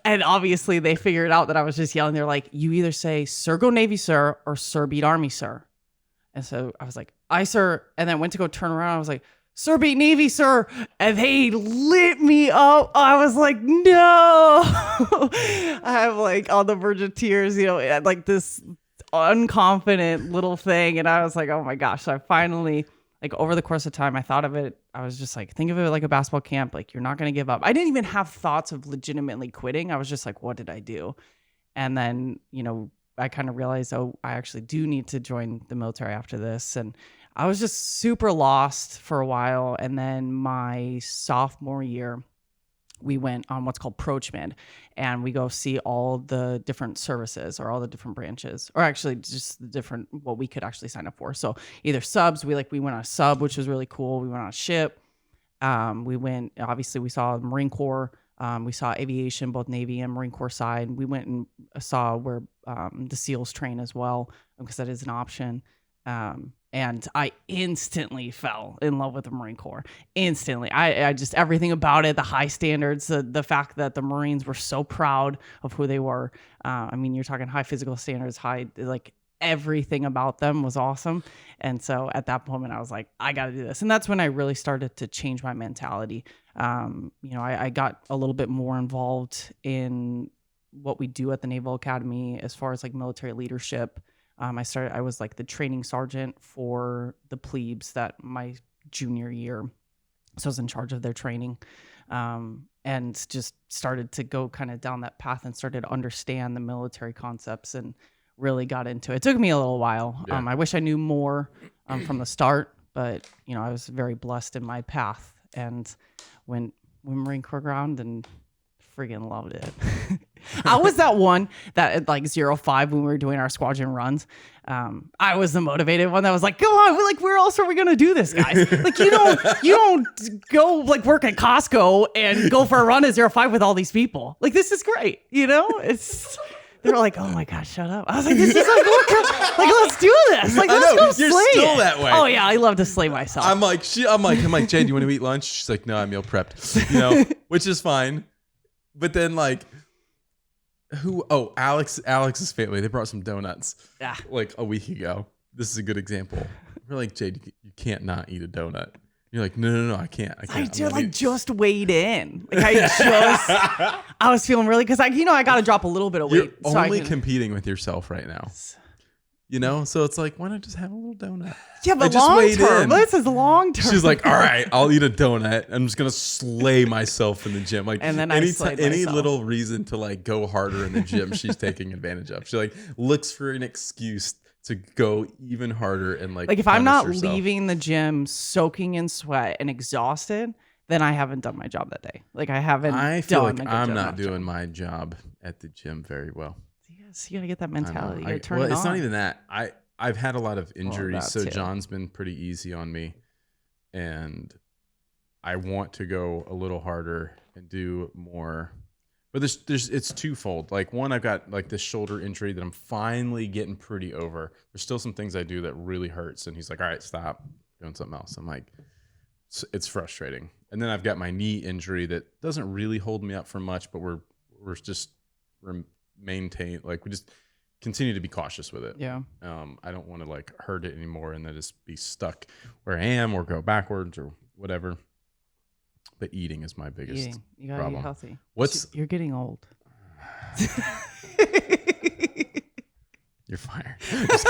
And obviously they figured out that I was just yelling. They're like, you either say, Sir, go Navy, sir, or Sir, beat Army, sir. And so I was like, sir, and then went to go turn around. I was like, sir, beat Navy, sir. And they lit me up. I was like, no. I have like on the verge of tears, like this unconfident little thing. And I was like, oh my gosh. So I finally, like over the course of time, I thought of it. I was just like, think of it like a basketball camp. Like, you're not going to give up. I didn't even have thoughts of legitimately quitting. I was just like, what did I do? And then, I kind of realized, I actually do need to join the military after this. And I was just super lost for a while. And then my sophomore year, we went on what's called Prochman, and we go see all the different services or all the different branches, or actually just the different, what we could actually sign up for. So either subs, we went on a sub, which was really cool. We went on a ship. Obviously we saw the Marine Corps. We saw aviation, both Navy and Marine Corps side. We went and saw where the SEALs train as well, because that is an option. And I instantly fell in love with the Marine Corps. Instantly. I just, everything about it, the high standards, the fact that the Marines were so proud of who they were. You're talking high physical standards, like everything about them was awesome. And so at that moment I was like, I got to do this. And that's when I really started to change my mentality. I got a little bit more involved in what we do at the Naval Academy as far as like military leadership. I was like the training sergeant for the plebes that my junior year. So I was in charge of their training, and just started to go kind of down that path and started to understand the military concepts and really got into it. It took me a little while. Yeah. I wish I knew more from the start, but I was very blessed in my path and went Marine Corps ground and friggin' loved it. I was that one that at like 05 when we were doing our squadron runs. I was the motivated one that was like, come on, where else are we gonna do this, guys? Like you don't go like work at Costco and go for a run at 05 with all these people. Like this is great, It's they're like, oh my gosh, shut up. I was like, this is like let's do this. Like let's go slay. You're still it. that way. Oh yeah, I love to slay myself. I'm like, Jade, you want to eat lunch? She's like, no, I meal prepped. Which is fine. But then like Alex's family, they brought some donuts like a week ago. This is a good example. We're like, Jade, you can't not eat a donut. You're like, no, I can't. I just weighed in. Like I was feeling really, because I got to drop a little bit of weight. You're only competing with yourself right now. So it's like, why not just have a little donut? Yeah, but long term. This is long term. She's like, all right, I'll eat a donut. I'm just gonna slay myself in the gym. Like, and then any little reason to like go harder in the gym, she's taking advantage of. She like looks for an excuse to go even harder and like if I'm not leaving the gym soaking in sweat and exhausted, then I haven't done my job that day. Like I haven't. I feel like I'm not doing my job at the gym very well. Yes, you gotta get that mentality. It's not even that. I've had a lot of injuries, so John's been pretty easy on me, and I want to go a little harder and do more. But it's twofold. Like one, I've got like this shoulder injury that I'm finally getting pretty over. There's still some things I do that really hurts, and he's like, "All right, stop doing something else." I'm like, it's frustrating. And then I've got my knee injury that doesn't really hold me up for much, but we're maintain, like we just continue to be cautious with it. Yeah. I don't want to like hurt it anymore and then just be stuck where I am or go backwards or whatever. But eating is my biggest You gotta problem. eat healthy. You're getting old. You're fired. Just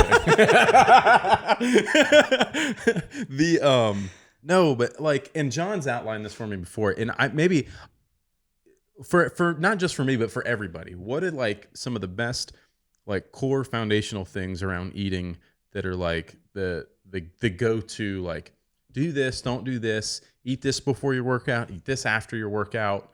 kidding. No, but like, and John's outlined this for me before, and I maybe for not just for me, but for everybody. What are like some of the best like core foundational things around eating that are like the go-to, like do this, don't do this, eat this before your workout, eat this after your workout.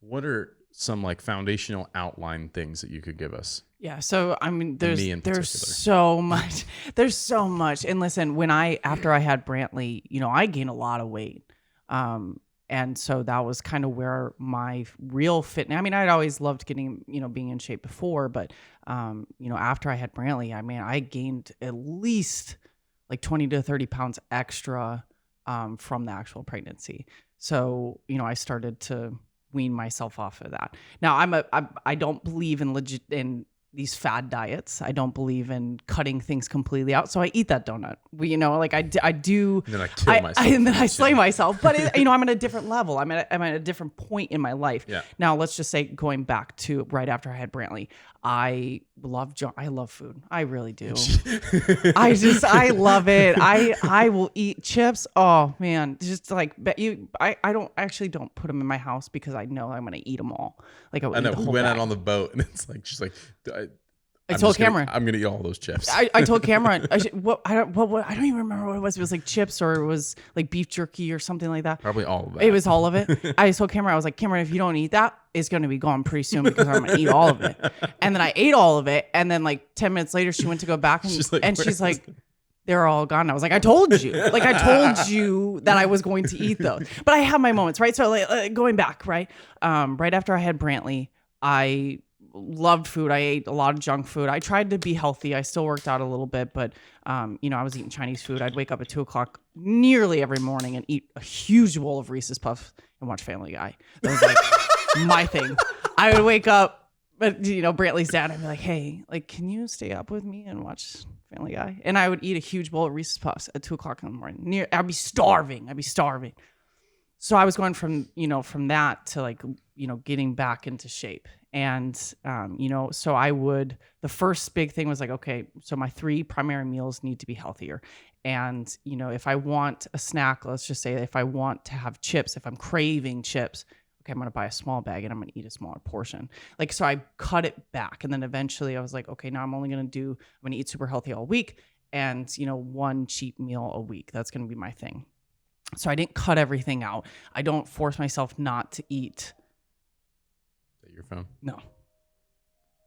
What are some like foundational outline things that you could give us? Yeah. So, there's so much. There's so much. And listen, after I had Brantley, I gained a lot of weight. And so that was kind of where my real fitness, I'd always loved getting, being in shape before, but, after I had Brantley, I gained at least like 20 to 30 pounds extra, from the actual pregnancy. So, I started to wean myself off of that. Now I don't believe in these fad diets. I don't believe in cutting things completely out. So I eat that donut. Like I do. And then I kill myself. And then I slay myself. But I'm at a different level. I'm at a different point in my life. Yeah. Now let's just say going back to right after I had Brantley, I love food. I really do. I love it. I will eat chips. Oh man, just like I don't put them in my house because I know I'm gonna eat them all. Like I know we went out on the boat and it's like she's like I told Cameron I'm gonna eat all those chips. I told Cameron I don't even remember what it was. It was like chips or it was like beef jerky or something like that. Probably all of that. It was all of it. I told Cameron, I was like, Cameron, if you don't eat that, it's going to be gone pretty soon because I'm going to eat all of it. And then I ate all of it. And then like 10 minutes later, she went to go back and she's like, they're all gone. I was like, I told you. Like, I told you that I was going to eat those. But I have my moments, right? So like, going back, right? Right after I had Brantley, I loved food. I ate a lot of junk food. I tried to be healthy. I still worked out a little bit, but I was eating Chinese food. I'd wake up at 2:00 nearly every morning and eat a huge bowl of Reese's Puffs and watch Family Guy. That was like my thing. I would wake up, but Brantley's dad, I'd be like, hey, like, can you stay up with me and watch Family Guy? And I would eat a huge bowl of Reese's Puffs at 2:00 in the morning. I'd be starving. So I was going from that to like, getting back into shape. And, so the first big thing was like, okay, so my 3 primary meals need to be healthier. And, if I want a snack, let's just say if I want to have chips, if I'm craving chips, okay, I'm going to buy a small bag and I'm going to eat a smaller portion. Like, so I cut it back. And then eventually I was like, okay, now I'm going to eat super healthy all week and, 1 cheat meal a week. That's going to be my thing. So I didn't cut everything out. I don't force myself not to eat. Is that your phone? No.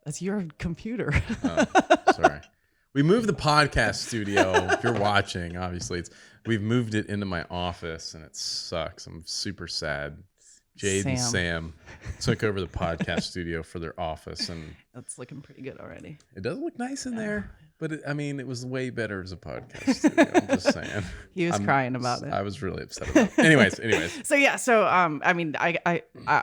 That's your computer. Oh, sorry. We moved the podcast studio. If you're watching, obviously, we've moved it into my office, and it sucks. I'm super sad. Jade and Sam took over the podcast studio for their office, and that's looking pretty good already. It does look nice in there, but it was way better as a podcast studio. I'm just saying. He was crying about it. I was really upset about it. Anyways. So yeah, I'm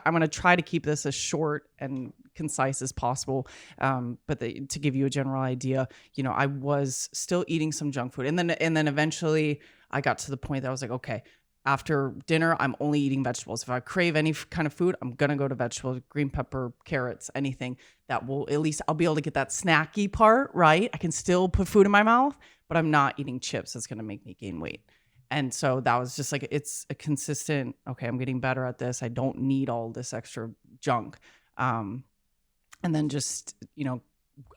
gonna try to keep this as short and concise as possible. But to give you a general idea, I was still eating some junk food, and then eventually I got to the point that I was like, okay, after dinner, I'm only eating vegetables. If I crave any kind of food, I'm going to go to vegetables, green pepper, carrots, anything that will, at least I'll be able to get that snacky part, right? I can still put food in my mouth, but I'm not eating chips. That's going to make me gain weight. And so that was just like, it's a consistent, okay, I'm getting better at this. I don't need all this extra junk. And then just,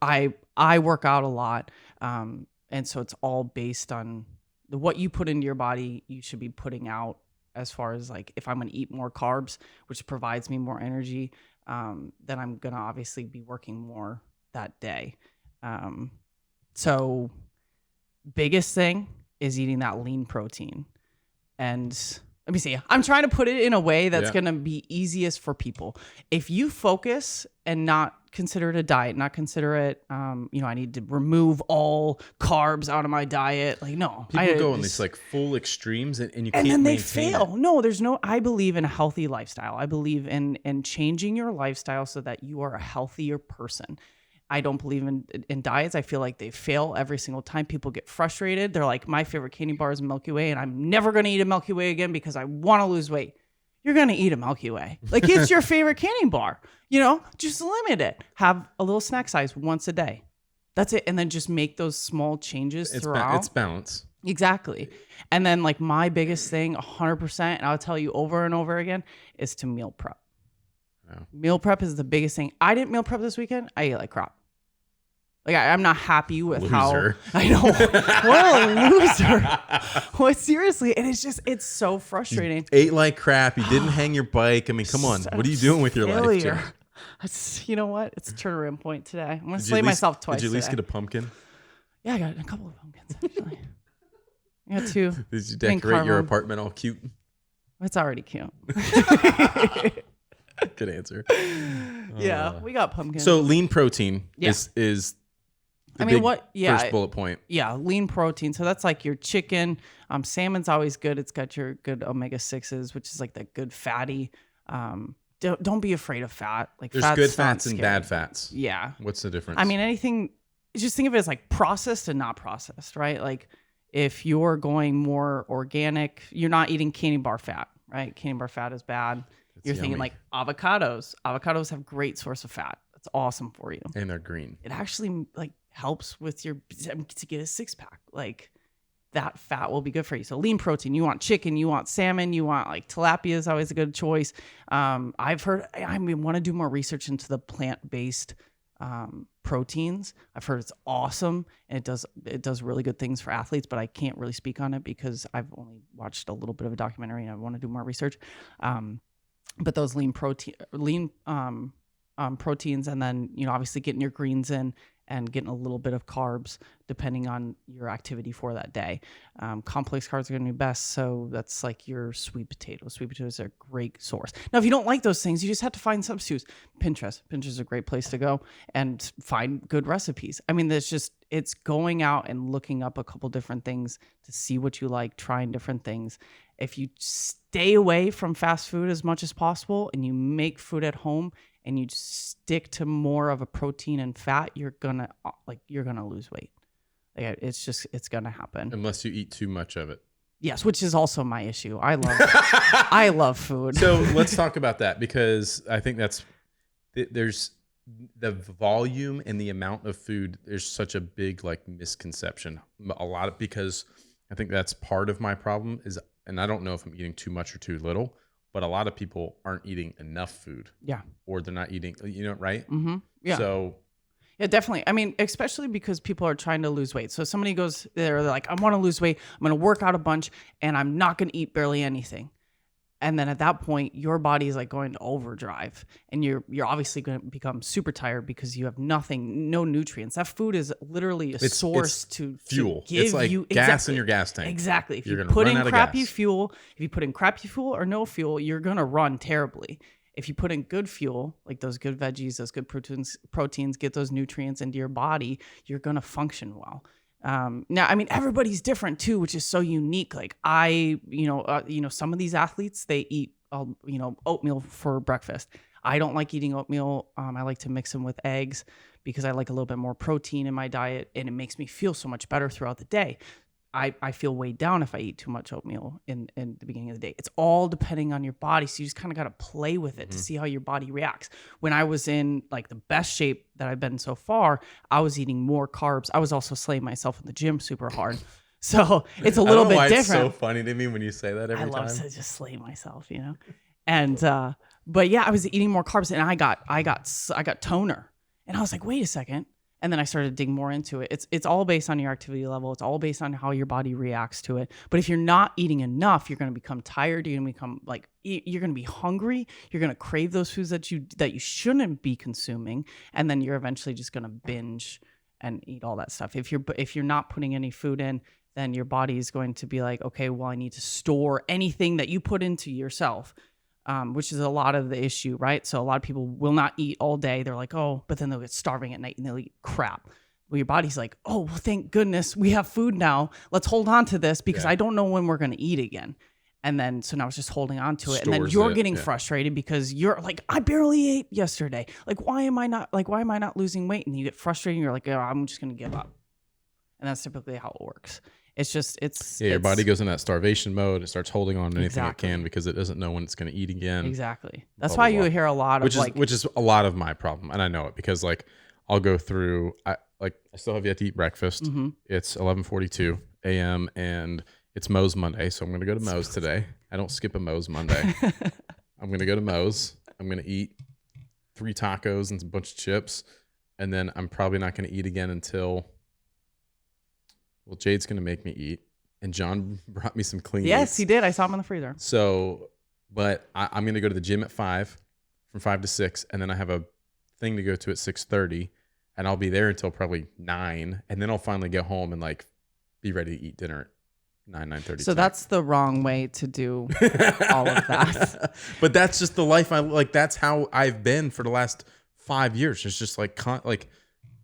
I work out a lot. And so it's all based on what you put into your body, you should be putting out, as far as like, if I'm going to eat more carbs, which provides me more energy, then I'm going to obviously be working more that day. So biggest thing is eating that lean protein. And let me see, I'm trying to put it in a way that's going to be easiest for people. If you focus and not consider it a diet, not consider it, I need to remove all carbs out of my diet. Like, no. People go on these like full extremes and you can't then they maintain fail. it. No, I believe in a healthy lifestyle. I believe in changing your lifestyle so that you are a healthier person. I don't believe in diets. I feel like they fail every single time. People get frustrated. They're like, my favorite candy bar is Milky Way, and I'm never going to eat a Milky Way again because I want to lose weight. You're going to eat a Milky Way. Like, it's your favorite candy bar. Just limit it. Have a little snack size once a day. That's it. And then just make those small changes throughout. It's balance. Exactly. And then like my biggest thing, 100%, and I'll tell you over and over again, is to meal prep. Wow. Meal prep is the biggest thing. I didn't meal prep this weekend. I ate like crap. Like, I'm not happy with how I know. What a loser. Well, seriously. And it's so frustrating. You ate like crap. You didn't hang your bike. I mean, come on. What are you doing with your life, Jim? You know what? It's a turnaround point today. I'm going to slay myself twice. Did you at least get a pumpkin? Yeah, I got a couple of pumpkins, actually. I got 2. Did you decorate your apartment all cute? It's already cute. Good answer. Yeah, we got pumpkins. So lean protein is first bullet point. Yeah, lean protein. So that's like your chicken. Salmon's always good. It's got your good omega-6s, which is like that good fatty don't be afraid of fat. Like There's fat's good not fats and scary. bad fats. Yeah. What's the difference? I mean, anything, just think of it as like processed and not processed, right? Like if you're going more organic, you're not eating candy bar fat, right? Candy bar fat is bad. You're thinking yummy. like avocados. Avocados have great source of fat. That's awesome for you. And they're green. It actually like helps with your, to get a 6-pack. Like that fat will be good for you. So lean protein, you want chicken, you want salmon, you want like tilapia is always a good choice. I've heard, I want to do more research into the plant-based proteins. I've heard it's awesome and it does really good things for athletes, but I can't really speak on it because I've only watched a little bit of a documentary and I want to do more research. But those lean proteins, and then, you know, obviously getting your greens in and getting a little bit of carbs depending on your activity for that day. Complex carbs are going to be best. So that's like your sweet potatoes. Sweet potatoes are a great source. Now, if you don't like those things, you just have to find substitutes. Pinterest is a great place to go and find good recipes. I mean, it's going out and looking up a couple different things to see what you like, trying different things. If you stay away from fast food as much as possible and you make food at home and you stick to more of a protein and fat, you're gonna lose weight. Like, it's gonna happen. Unless you eat too much of it. Yes, which is also my issue. I love food. So let's talk about that, because I think there's the volume and the amount of food. There's such a big like misconception. Because I think that's part of my problem is, and I don't know if I'm eating too much or too little, but a lot of people aren't eating enough food. Yeah. Or they're not eating, right? Mm-hmm. Yeah. So. Yeah, definitely. I mean, especially because people are trying to lose weight. So somebody goes there, they're like, I want to lose weight. I'm going to work out a bunch and I'm not going to eat barely anything. And then at that point, your body is like going to overdrive and you're obviously going to become super tired because you have no nutrients. That food is literally a source to fuel. To give it's like you gas in your gas tank. Exactly. If you're you put in run crappy fuel, or no fuel, you're going to run terribly. If you put in good fuel, like those good veggies, those good proteins, get those nutrients into your body, you're going to function well. Now, I mean, everybody's different too, which is so unique. Like some of these athletes, they eat, oatmeal for breakfast. I don't like eating oatmeal. I like to mix them with eggs because I like a little bit more protein in my diet and it makes me feel so much better throughout the day. I feel weighed down if I eat too much oatmeal in the beginning of the day. It's all depending on your body. So you just kind of got to play with it to see how your body reacts. When I was in like the best shape that I've been so far, I was eating more carbs. I was also slaying myself in the gym super hard. So it's a little bit different. It's so funny to me when you say that every time. I love to just slay myself, And, but yeah, I was eating more carbs and I got toner and I was like, wait a second. And then I started to dig more into it. It's all based on your activity level. It's all based on how your body reacts to it. But if you're not eating enough, you're going to become tired. You're going to become like, you're going to be hungry. You're going to crave those foods that you shouldn't be consuming. And then you're eventually just going to binge and eat all that stuff. If you're not putting any food in, then your body is going to be like, okay, well, I need to store anything that you put into yourself. Which is a lot of the issue, right? So a lot of people will not eat all day. They're like, oh, but then they'll get starving at night and they'll eat crap. Well, your body's like, oh, well, thank goodness we have food now. Let's hold on to this because I don't know when we're going to eat again. And then, so now it's just holding on to it. And then you're getting frustrated because you're like, I barely ate yesterday. Like, why am I not losing weight? And you get frustrated and you're like, oh, I'm just going to give up. And that's typically how it works. Your body goes in that starvation mode. It starts holding on to anything it can because it doesn't know when it's going to eat again. Exactly. That's why you hear a lot of which is a lot of my problem, and I know it because like I'll go through. I still have yet to eat breakfast. Mm-hmm. It's 11:42 a.m. and it's Moe's Monday, so I'm going to go to Moe's today. I don't skip a Moe's Monday. I'm going to go to Moe's. I'm going to eat 3 tacos and a bunch of chips, and then I'm probably not going to eat again until. Well, Jade's going to make me eat. And John brought me some clean Yes, he did. I saw him in the freezer. So, but I'm going to go to the gym at 5, from 5 to 6. And then I have a thing to go to at 6:30. And I'll be there until probably 9. And then I'll finally get home and like be ready to eat dinner at 9:30. So that's the wrong way to do all of that. But that's just the life that's how I've been for the last 5 years. It's just like,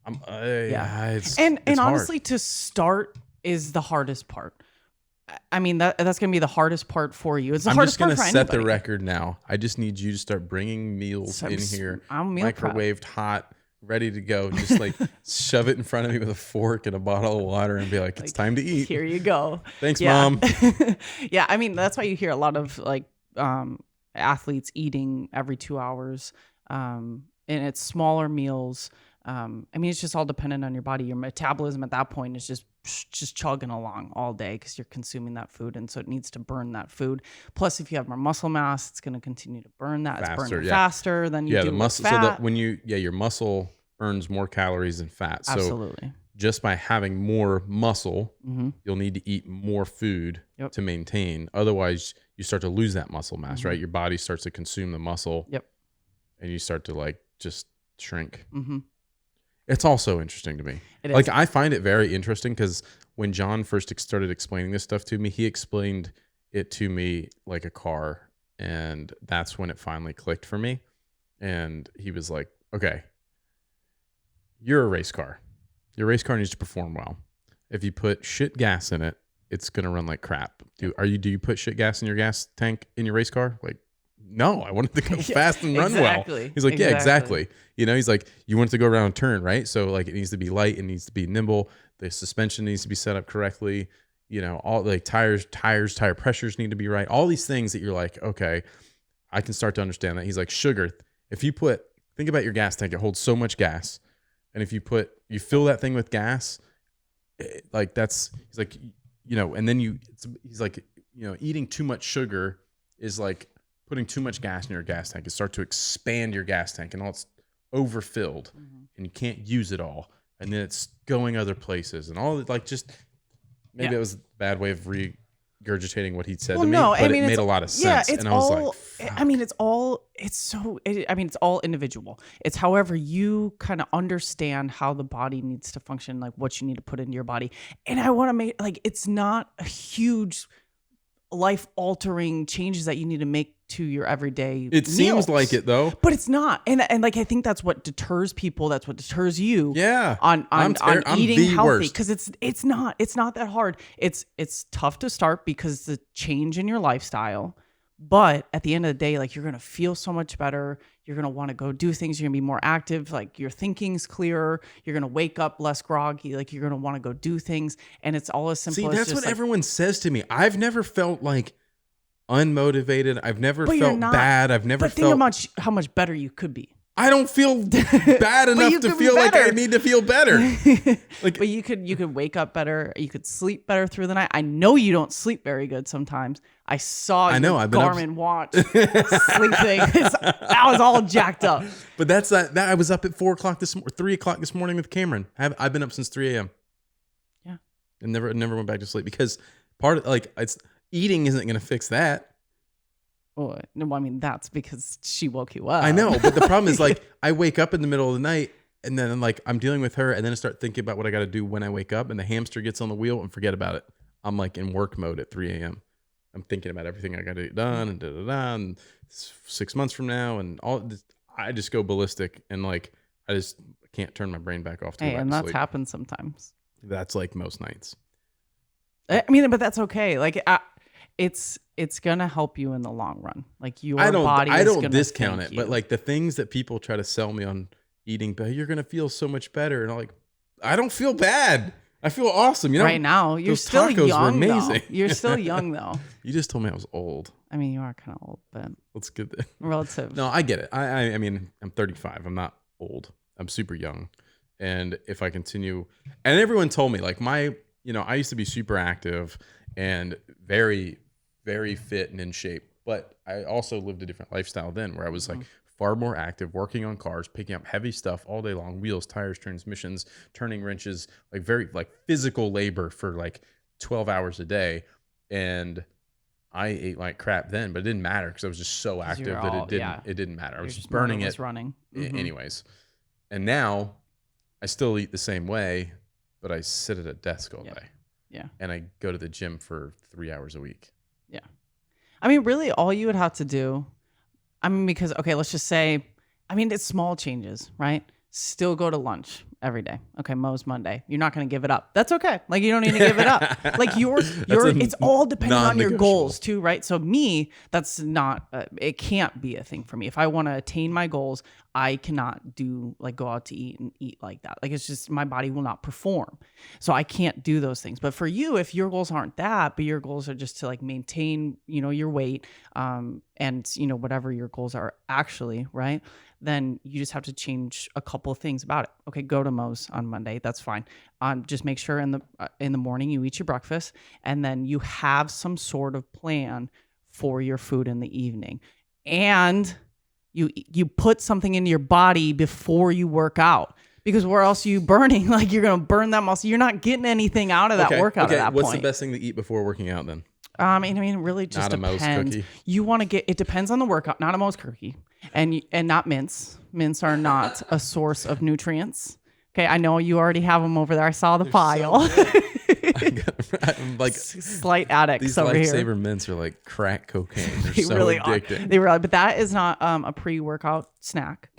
it's and hard. honestly, to start is the hardest part. I mean, that's going to be the hardest part for you. It's the I'm hardest just gonna part for set the anybody. record now. I just need you to start bringing meals So in here, I'm meal prep. microwaved, hot, ready to go. Just like shove it in front of me with a fork and a bottle of water, and be like, "It's time to eat." Here you go. Thanks, Yeah. Mom. Yeah, I mean, that's why you hear a lot of like athletes eating every 2 hours, and it's smaller meals. I mean, it's just all dependent on your body. Your metabolism at that point is just chugging along all day because you're consuming that food, and so it needs to burn that food. Plus, if you have more muscle mass, it's going to continue to burn that. It's burning faster than you do the muscle. with fat. So that when your muscle burns more calories than fat. So Absolutely. just by having more muscle, Mm-hmm. you'll need to eat more food Yep. to maintain. Otherwise, you start to lose that muscle mass, Mm-hmm. right? Your body starts to consume the muscle. Yep. And you start to like just shrink. Mm-hmm. It's also interesting to me. It is. Like I find it very interesting because when John first started explaining this stuff to me, he explained it to me like a car, and that's when it finally clicked for me. And he was like, "Okay, you're a race car. Your race car needs to perform well. If you put shit gas in it, it's gonna run like crap. Do you put shit gas in your gas tank in your race car? Like, no, I want it to go fast and run well." He's like, "Yeah, exactly." You know, he's like, "You want it to go around and turn, right? So like it needs to be light, it needs to be nimble, the suspension needs to be set up correctly, you know, all like tire pressures need to be right. All these things that you're like, okay, I can start to understand that." He's like, "Sugar, if you think about your gas tank, it holds so much gas. And if you fill that thing with gas, he's like, you know, and then he's like, you know, eating too much sugar is like putting too much gas in your gas tank. It starts to expand your gas tank, and all it's overfilled, and you can't use it all, and then it's going other places, and all like just maybe it was a bad way of regurgitating what he said to me, but it made a lot of sense. It's and I was all, like, fuck. I mean, it's all individual. It's however you kind of understand how the body needs to function, like what you need to put into your body. And I want to make like it's not a huge life altering changes that you need to make to your everyday It seems like it though, but it's not. And like I think that's what deters people. That's what deters you. Yeah. On eating healthy, because it's not that hard. It's tough to start because the change in your lifestyle. But at the end of the day, like you're gonna feel so much better. You're gonna want to go do things. You're gonna be more active. Like your thinking's clearer. You're gonna wake up less groggy. Like you're gonna want to go do things. And it's all as simple as that's just what like, everyone says to me. I've never felt like unmotivated. I've never But you're felt not. bad. I've never But think felt. about how much better you could be. I don't feel bad enough you to could be feel like I better. need to feel better. Like, But you could wake up better. You could sleep better through the night. I know you don't sleep very good sometimes. I saw your I've been up- Garmin watch sleep thing. I was all jacked up. but that's that. I was up at 3 o'clock this morning with Cameron. I've been up since 3 a.m. Yeah, and never went back to sleep because part of like it's eating isn't going to fix that. Oh, no, I mean that's because she woke you up. I know, but the problem is like I wake up in the middle of the night and then like I'm dealing with her and then I start thinking about what I got to do when I wake up and the hamster gets on the wheel and forget about it. I'm like in work mode at 3 a.m. I'm thinking about everything I got to get done and and 6 months from now and all this, I just go ballistic and like I just can't turn my brain back off to Hey, go back and to that's sleep. happened sometimes. That's like most nights. I mean, but that's okay. Like it's gonna help you in the long run. Like your body. I is don't gonna discount thank it, but you. like the things that people try to sell me on eating, but you're gonna feel so much better, and I'm like, I don't feel bad. I feel awesome. You know, right now you're those still tacos were young. amazing. Though. You're still young though. You just told me I was old. I mean, you are kind of old, but Let's get relative. No, I get it. I mean, I'm 35. I'm not old. I'm super young, and if I continue, and everyone told me like I used to be super active and very, very fit and in shape, but I also lived a different lifestyle then where I was like far more active, working on cars, picking up heavy stuff all day long, wheels, tires, transmissions, turning wrenches, like very like physical labor for like 12 hours a day. And I ate like crap then, but it didn't matter because I was just so active that it didn't matter. I was just burning it running. anyways. And now I still eat the same way, but I sit at a desk all day. Yeah. And I go to the gym for 3 hours a week. Yeah. I mean, really all you would have to do, I mean, because, okay, let's just say, I mean, it's small changes, right? still go to lunch every day. Okay, Mo's Monday. You're not going to give it up. That's okay. Like, you don't need to give it up. Like it's all depending on your goals too, right? So me, that's not, it can't be a thing for me. If I want to attain my goals, I cannot do like go out to eat and eat like that. Like, it's just, my body will not perform. So I can't do those things. But for you, if your goals aren't that, but your goals are just to like maintain, your weight, and whatever your goals are actually, right? Then you just have to change a couple of things about it. Okay, go to Mo's on Monday. That's fine. Just make sure in the morning you eat your breakfast, and then you have some sort of plan for your food in the evening, and you put something into your body before you work out. Because where else are you burning? Like, you're gonna burn that muscle. You're not getting anything out of that workout at that point. What's the best thing to eat before working out then? I mean, it really just depends. Not a Mo's cookie. You want to get, it depends on the workout, not a Mo's cookie, and not mints. Mints are not a source of nutrients. Okay, I know you already have them over there. I saw the pile. I'm like slight addicts these over here. These lifesaver mints are like crack cocaine. They're they so really addicting. Are. They really, but that is not a pre-workout snack.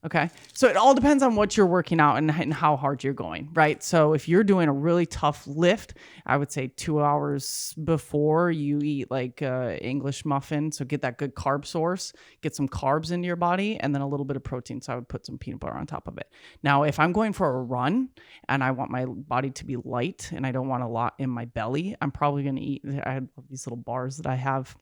Okay. So it all depends on what you're working out and how hard you're going, right? So if you're doing a really tough lift, I would say 2 hours before you eat like English muffin. So get that good carb source, get some carbs into your body, and then a little bit of protein. So I would put some peanut butter on top of it. Now, if I'm going for a run and I want my body to be light and I don't want a lot in my belly, I'm probably going to eat, I have these little bars that I have.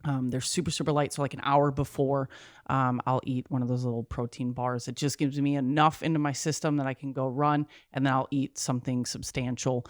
They're super, super light. So like an hour before, I'll eat one of those little protein bars. It just gives me enough into my system that I can go run, and then I'll eat something substantial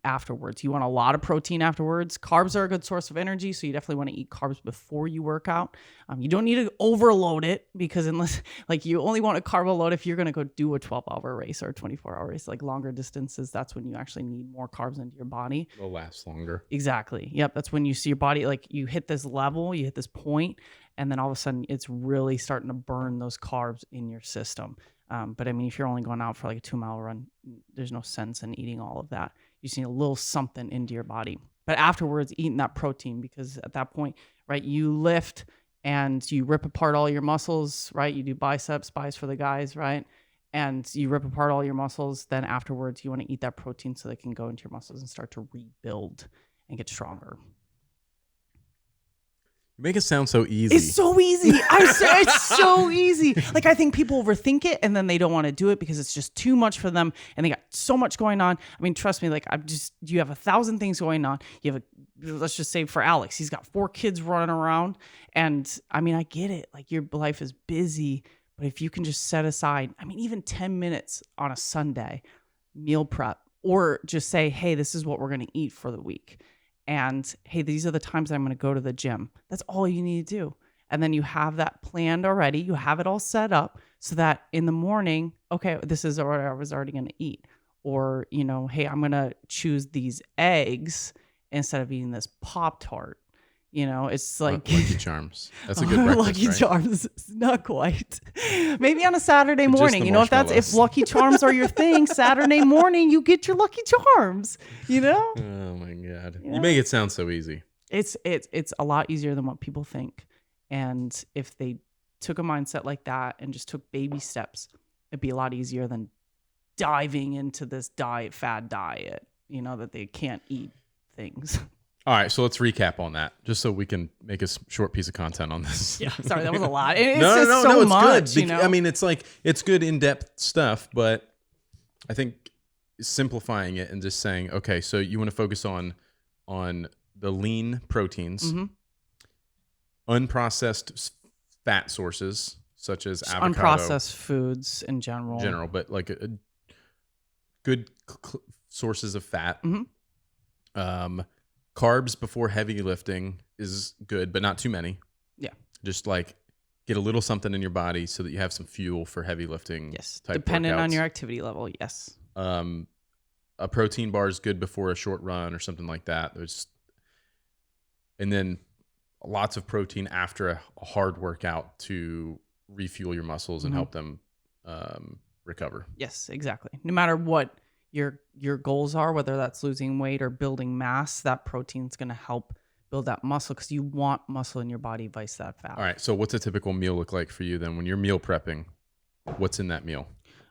afterwards. You want a lot of protein afterwards. Carbs are a good source of energy, so you definitely want to eat carbs before you work out. You don't need to overload it, because unless like you only want a carb load if you're going to go do a 12-hour race or a 24-hour race, like longer distances, that's when you actually need more carbs into your body. It'll last longer. Exactly. Yep. That's when you see your body, like you hit this level, you hit this point, and then all of a sudden it's really starting to burn those carbs in your system. But I mean, if you're only going out for like a 2-mile run, there's no sense in eating all of that. You just need a little something into your body. But afterwards, eating that protein, because at that point, right, you lift and you rip apart all your muscles, right? You do biceps for the guys, right? And you rip apart all your muscles. Then afterwards, you want to eat that protein so they can go into your muscles and start to rebuild and get stronger. You make it sound so easy. It's so easy. It's so easy. Like, I think people overthink it, and then they don't want to do it because it's just too much for them, and they got so much going on. I mean, trust me, like, you have 1,000 things going on. You have let's just say for Alex, he's got 4 kids running around, and I mean, I get it. Like, your life is busy, but if you can just set aside, I mean, even 10 minutes on a Sunday, meal prep, or just say, hey, this is what we're going to eat for the week. And hey, these are the times that I'm going to go to the gym. That's all you need to do. And then you have that planned already. You have it all set up so that in the morning, okay, this is what I was already going to eat. Or, hey, I'm going to choose these eggs instead of eating this Pop-Tart. It's like Lucky Charms. That's a good breakfast, Lucky right? Charms, not quite. Maybe on a Saturday morning. If Lucky Charms are your thing, Saturday morning you get your Lucky Charms. Oh my God, you make it sound so easy. It's a lot easier than what people think. And if they took a mindset like that and just took baby steps, it'd be a lot easier than diving into this fad diet. That they can't eat things. All right, so let's recap on that, just so we can make a short piece of content on this. Yeah, sorry, that was a lot. It's no, it's much, good. I mean, it's good in-depth stuff, but I think simplifying it and just saying, okay, so you want to focus on the lean proteins, unprocessed fat sources such as avocado, unprocessed foods in general, but like good sources of fat. Carbs before heavy lifting is good, but not too many. Yeah. Just like get a little something in your body so that you have some fuel for heavy lifting. Yes. Type Depending workouts. on your activity level. Yes. A protein bar is good before a short run or something like that. And then lots of protein after a hard workout to refuel your muscles and help them recover. Yes, exactly. No matter what your goals are, whether that's losing weight or building mass, that protein's going to help build that muscle, because you want muscle in your body vice that fat. All right. So what's a typical meal look like for you then when you're meal prepping? What's in that meal?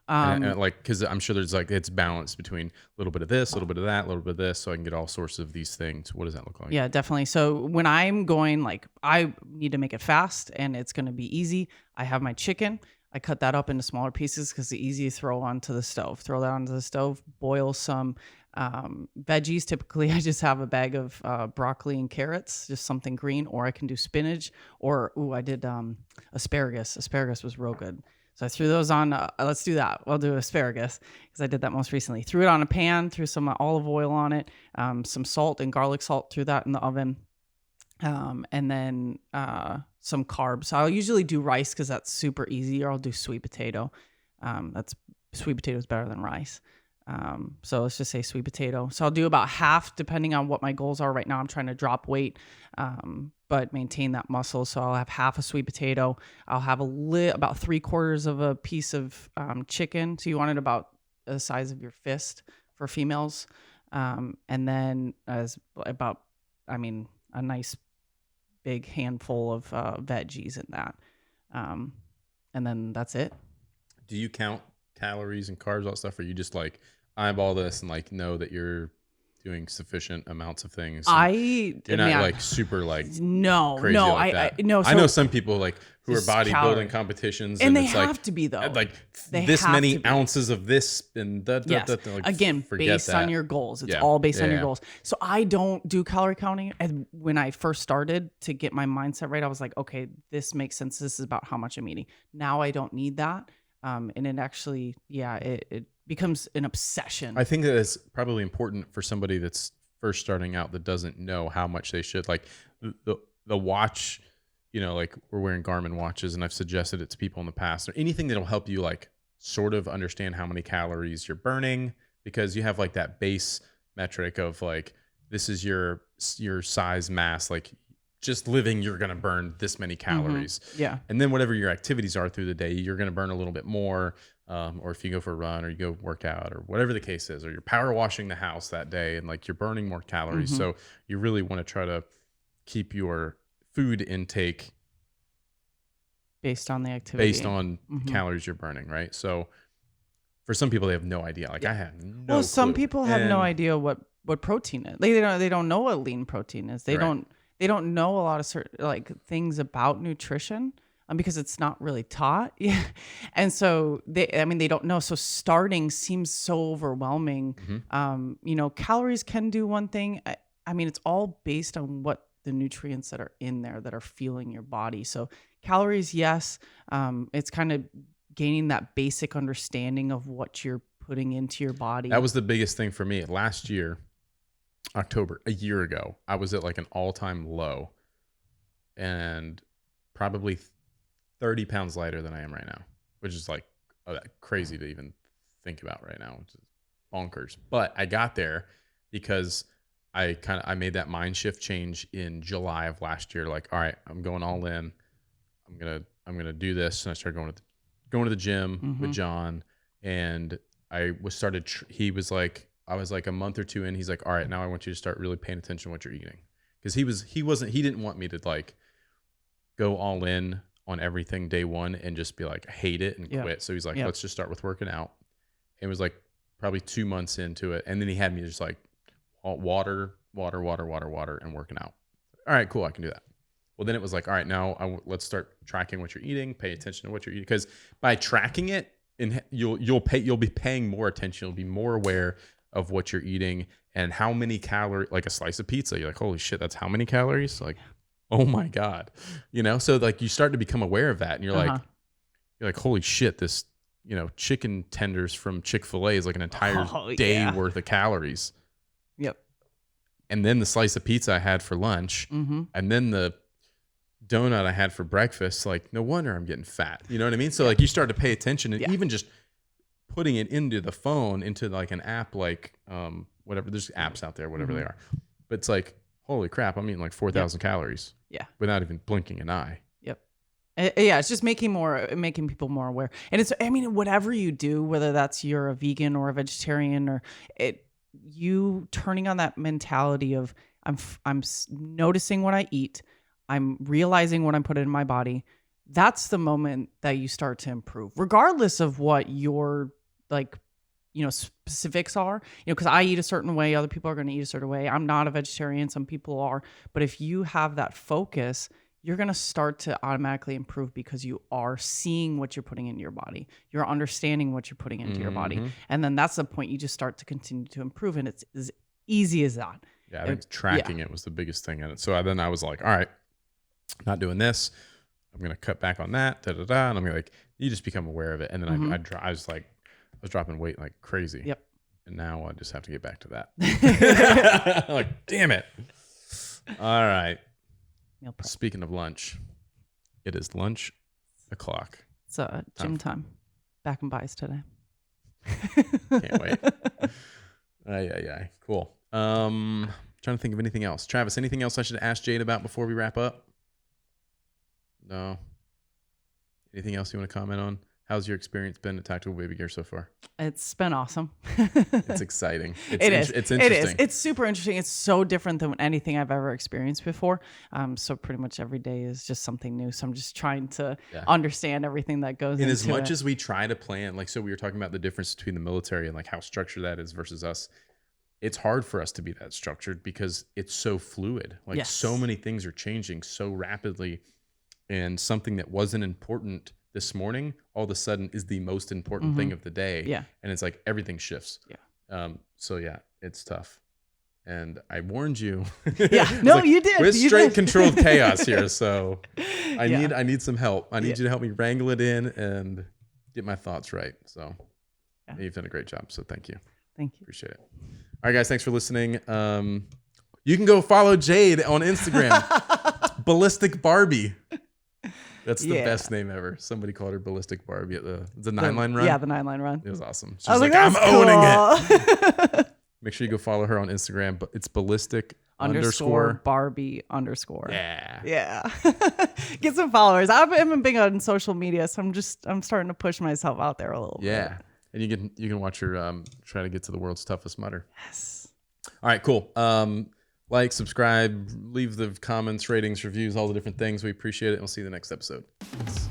And like, because I'm sure there's like, it's balanced between a little bit of this, a little bit of that, a little bit of this, so I can get all sorts of these things. What does that look like? Yeah, definitely. So when I'm going, like, I need to make it fast and it's going to be easy. I have my chicken. I cut that up into smaller pieces because it's easy to throw onto the stove. Throw that onto the stove, boil some veggies. Typically, I just have a bag of broccoli and carrots, just something green, or I can do spinach, or, I did asparagus. Asparagus was real good. So I threw those on. Let's do that. We'll do asparagus because I did that most recently. Threw it on a pan, threw some olive oil on it, some salt and garlic salt, threw that in the oven. And then some carbs. So I'll usually do rice because that's super easy, or I'll do sweet potato. Sweet potato is better than rice. So let's just say sweet potato. So I'll do about half, depending on what my goals are. Right now, I'm trying to drop weight, but maintain that muscle. So I'll have half a sweet potato. I'll have about 3/4 of a piece of chicken. So you want it about the size of your fist for females. And then a nice big handful of veggies in that. And then that's it. Do you count calories and carbs, all that stuff, or you just like eyeball this and like know that you're doing sufficient amounts of things? You're not like super like crazy like that. no. I know some people like who are bodybuilding competitions, and they it's have to be though. Like this many ounces of this and that. Yes. Like, again, based on your goals. It's all based on your goals. So I don't do calorie counting. And when I first started to get my mindset right, I was like, okay, this makes sense. This is about how much I'm eating. Now I don't need that. And it actually, it becomes an obsession. I think that it's probably important for somebody that's first starting out that doesn't know how much they should. Like the watch, like we're wearing Garmin watches, and I've suggested it to people in the past, or anything that'll help you like sort of understand how many calories you're burning, because you have like that base metric of like, this is your size mass, like just living, you're going to burn this many calories. Mm-hmm. Yeah. And then whatever your activities are through the day, you're going to burn a little bit more. Or if you go for a run or you go work out or whatever the case is, or you're power washing the house that day and like you're burning more calories. Mm-hmm. So you really want to try to keep your food intake based on the activity, based on calories you're burning. Right. So for some people, they have no idea. Like I have no clue. Some people have no idea what protein is. Like they don't know what lean protein is. They don't know a lot of certain like things about nutrition because it's not really taught. Yeah. And so they don't know. So starting seems so overwhelming. Mm-hmm. Calories can do one thing. It's all based on what the nutrients that are in there that are fueling your body. So calories, yes. It's kind of gaining that basic understanding of what you're putting into your body. That was the biggest thing for me. Last year, October, a year ago, I was at like an all-time low and probably 30 pounds lighter than I am right now, which is like crazy to even think about right now, which is bonkers. But I got there because I made that mind shift change in July of last year. Like, all right, I'm going all in. I'm gonna do this, and I started going to the gym with John, and I he was like, I was like a month or two in. He's like, all right, now I want you to start really paying attention to what you're eating, because he didn't want me to like go all in on everything day one and just be like hate it and quit. So he's like, let's just start with working out. It was like probably 2 months into it, and then he had me just like water, and working out. All right, cool, I can do that. Well, then it was like, all right, now let's start tracking what you're eating, pay attention to what you're eating, because by tracking it, and you'll be paying more attention, you'll be more aware of what you're eating and how many calories. Like a slice of pizza, you're like, holy shit, that's how many calories? Like, oh my God, so like you start to become aware of that, and you're like, holy shit, this chicken tenders from Chick-fil-A is like an entire day worth of calories. Yep. And then the slice of pizza I had for lunch, and then the donut I had for breakfast, like no wonder I'm getting fat. You know what I mean? So like you start to pay attention, and even just putting it into the phone, into like an app, like whatever, there's apps out there, whatever they are, but it's like, holy crap, I'm eating like 4,000 calories without even blinking an eye. It's just making people more aware. And it's, whatever you do, whether that's you're a vegan or a vegetarian, or you turning on that mentality of I'm noticing what I eat, I'm realizing what I'm putting in my body. That's the moment that you start to improve, regardless of what your like, specifics are, because I eat a certain way, other people are going to eat a certain way. I'm not a vegetarian. Some people are, but if you have that focus, you're going to start to automatically improve because you are seeing what you're putting into your body. You're understanding what you're putting into your body. And then that's the point you just start to continue to improve. And it's as easy as that. Yeah, I think tracking it was the biggest thing in it. So then I was like, all right, not doing this. I'm going to cut back on that. And I'm going to like, you just become aware of it. And then I was like, I was dropping weight like crazy. Yep. And now I just have to get back to that. Like, damn it. All right. Meal prep. Speaking of lunch, it is lunch o'clock. It's gym time. Back and buys today. Can't wait. Aye. Cool. Trying to think of anything else. Travis, anything else I should ask Jade about before we wrap up? No. Anything else you want to comment on? How's your experience been at Tactical Baby Gear so far? It's been awesome. It's exciting. It's interesting. It is. It's super interesting. It's so different than anything I've ever experienced before. So pretty much every day is just something new. So I'm just trying to understand everything that goes into it. And as much as we try to plan, like, so we were talking about the difference between the military and like how structured that is versus us. It's hard for us to be that structured because it's so fluid. Like so many things are changing so rapidly, and something that wasn't important this morning all of a sudden is the most important thing of the day. Yeah. And it's like everything shifts. Yeah. So yeah, it's tough. And I warned you. Yeah. No, like, you did. We're you straight did. controlled chaos here. So I need some help. I need you to help me wrangle it in and get my thoughts right. So you've done a great job. So thank you. Thank you. Appreciate it. All right, guys. Thanks for listening. You can go follow Jade on Instagram. Ballistic Barbie. That's the best name ever. Somebody called her Ballistic Barbie at the 9-line run. Yeah, the 9-line run. It was awesome. She I was like, I'm owning it. Make sure you go follow her on Instagram. But it's ballistic _ Barbie _ Yeah. Get some followers. I haven't been on social media, so I'm starting to push myself out there a little bit. Yeah. And you can watch her try to get to the world's toughest mudder. Yes. All right, cool. Like, subscribe, leave the comments, ratings, reviews, all the different things. We appreciate it. And we'll see you in the next episode. Thanks.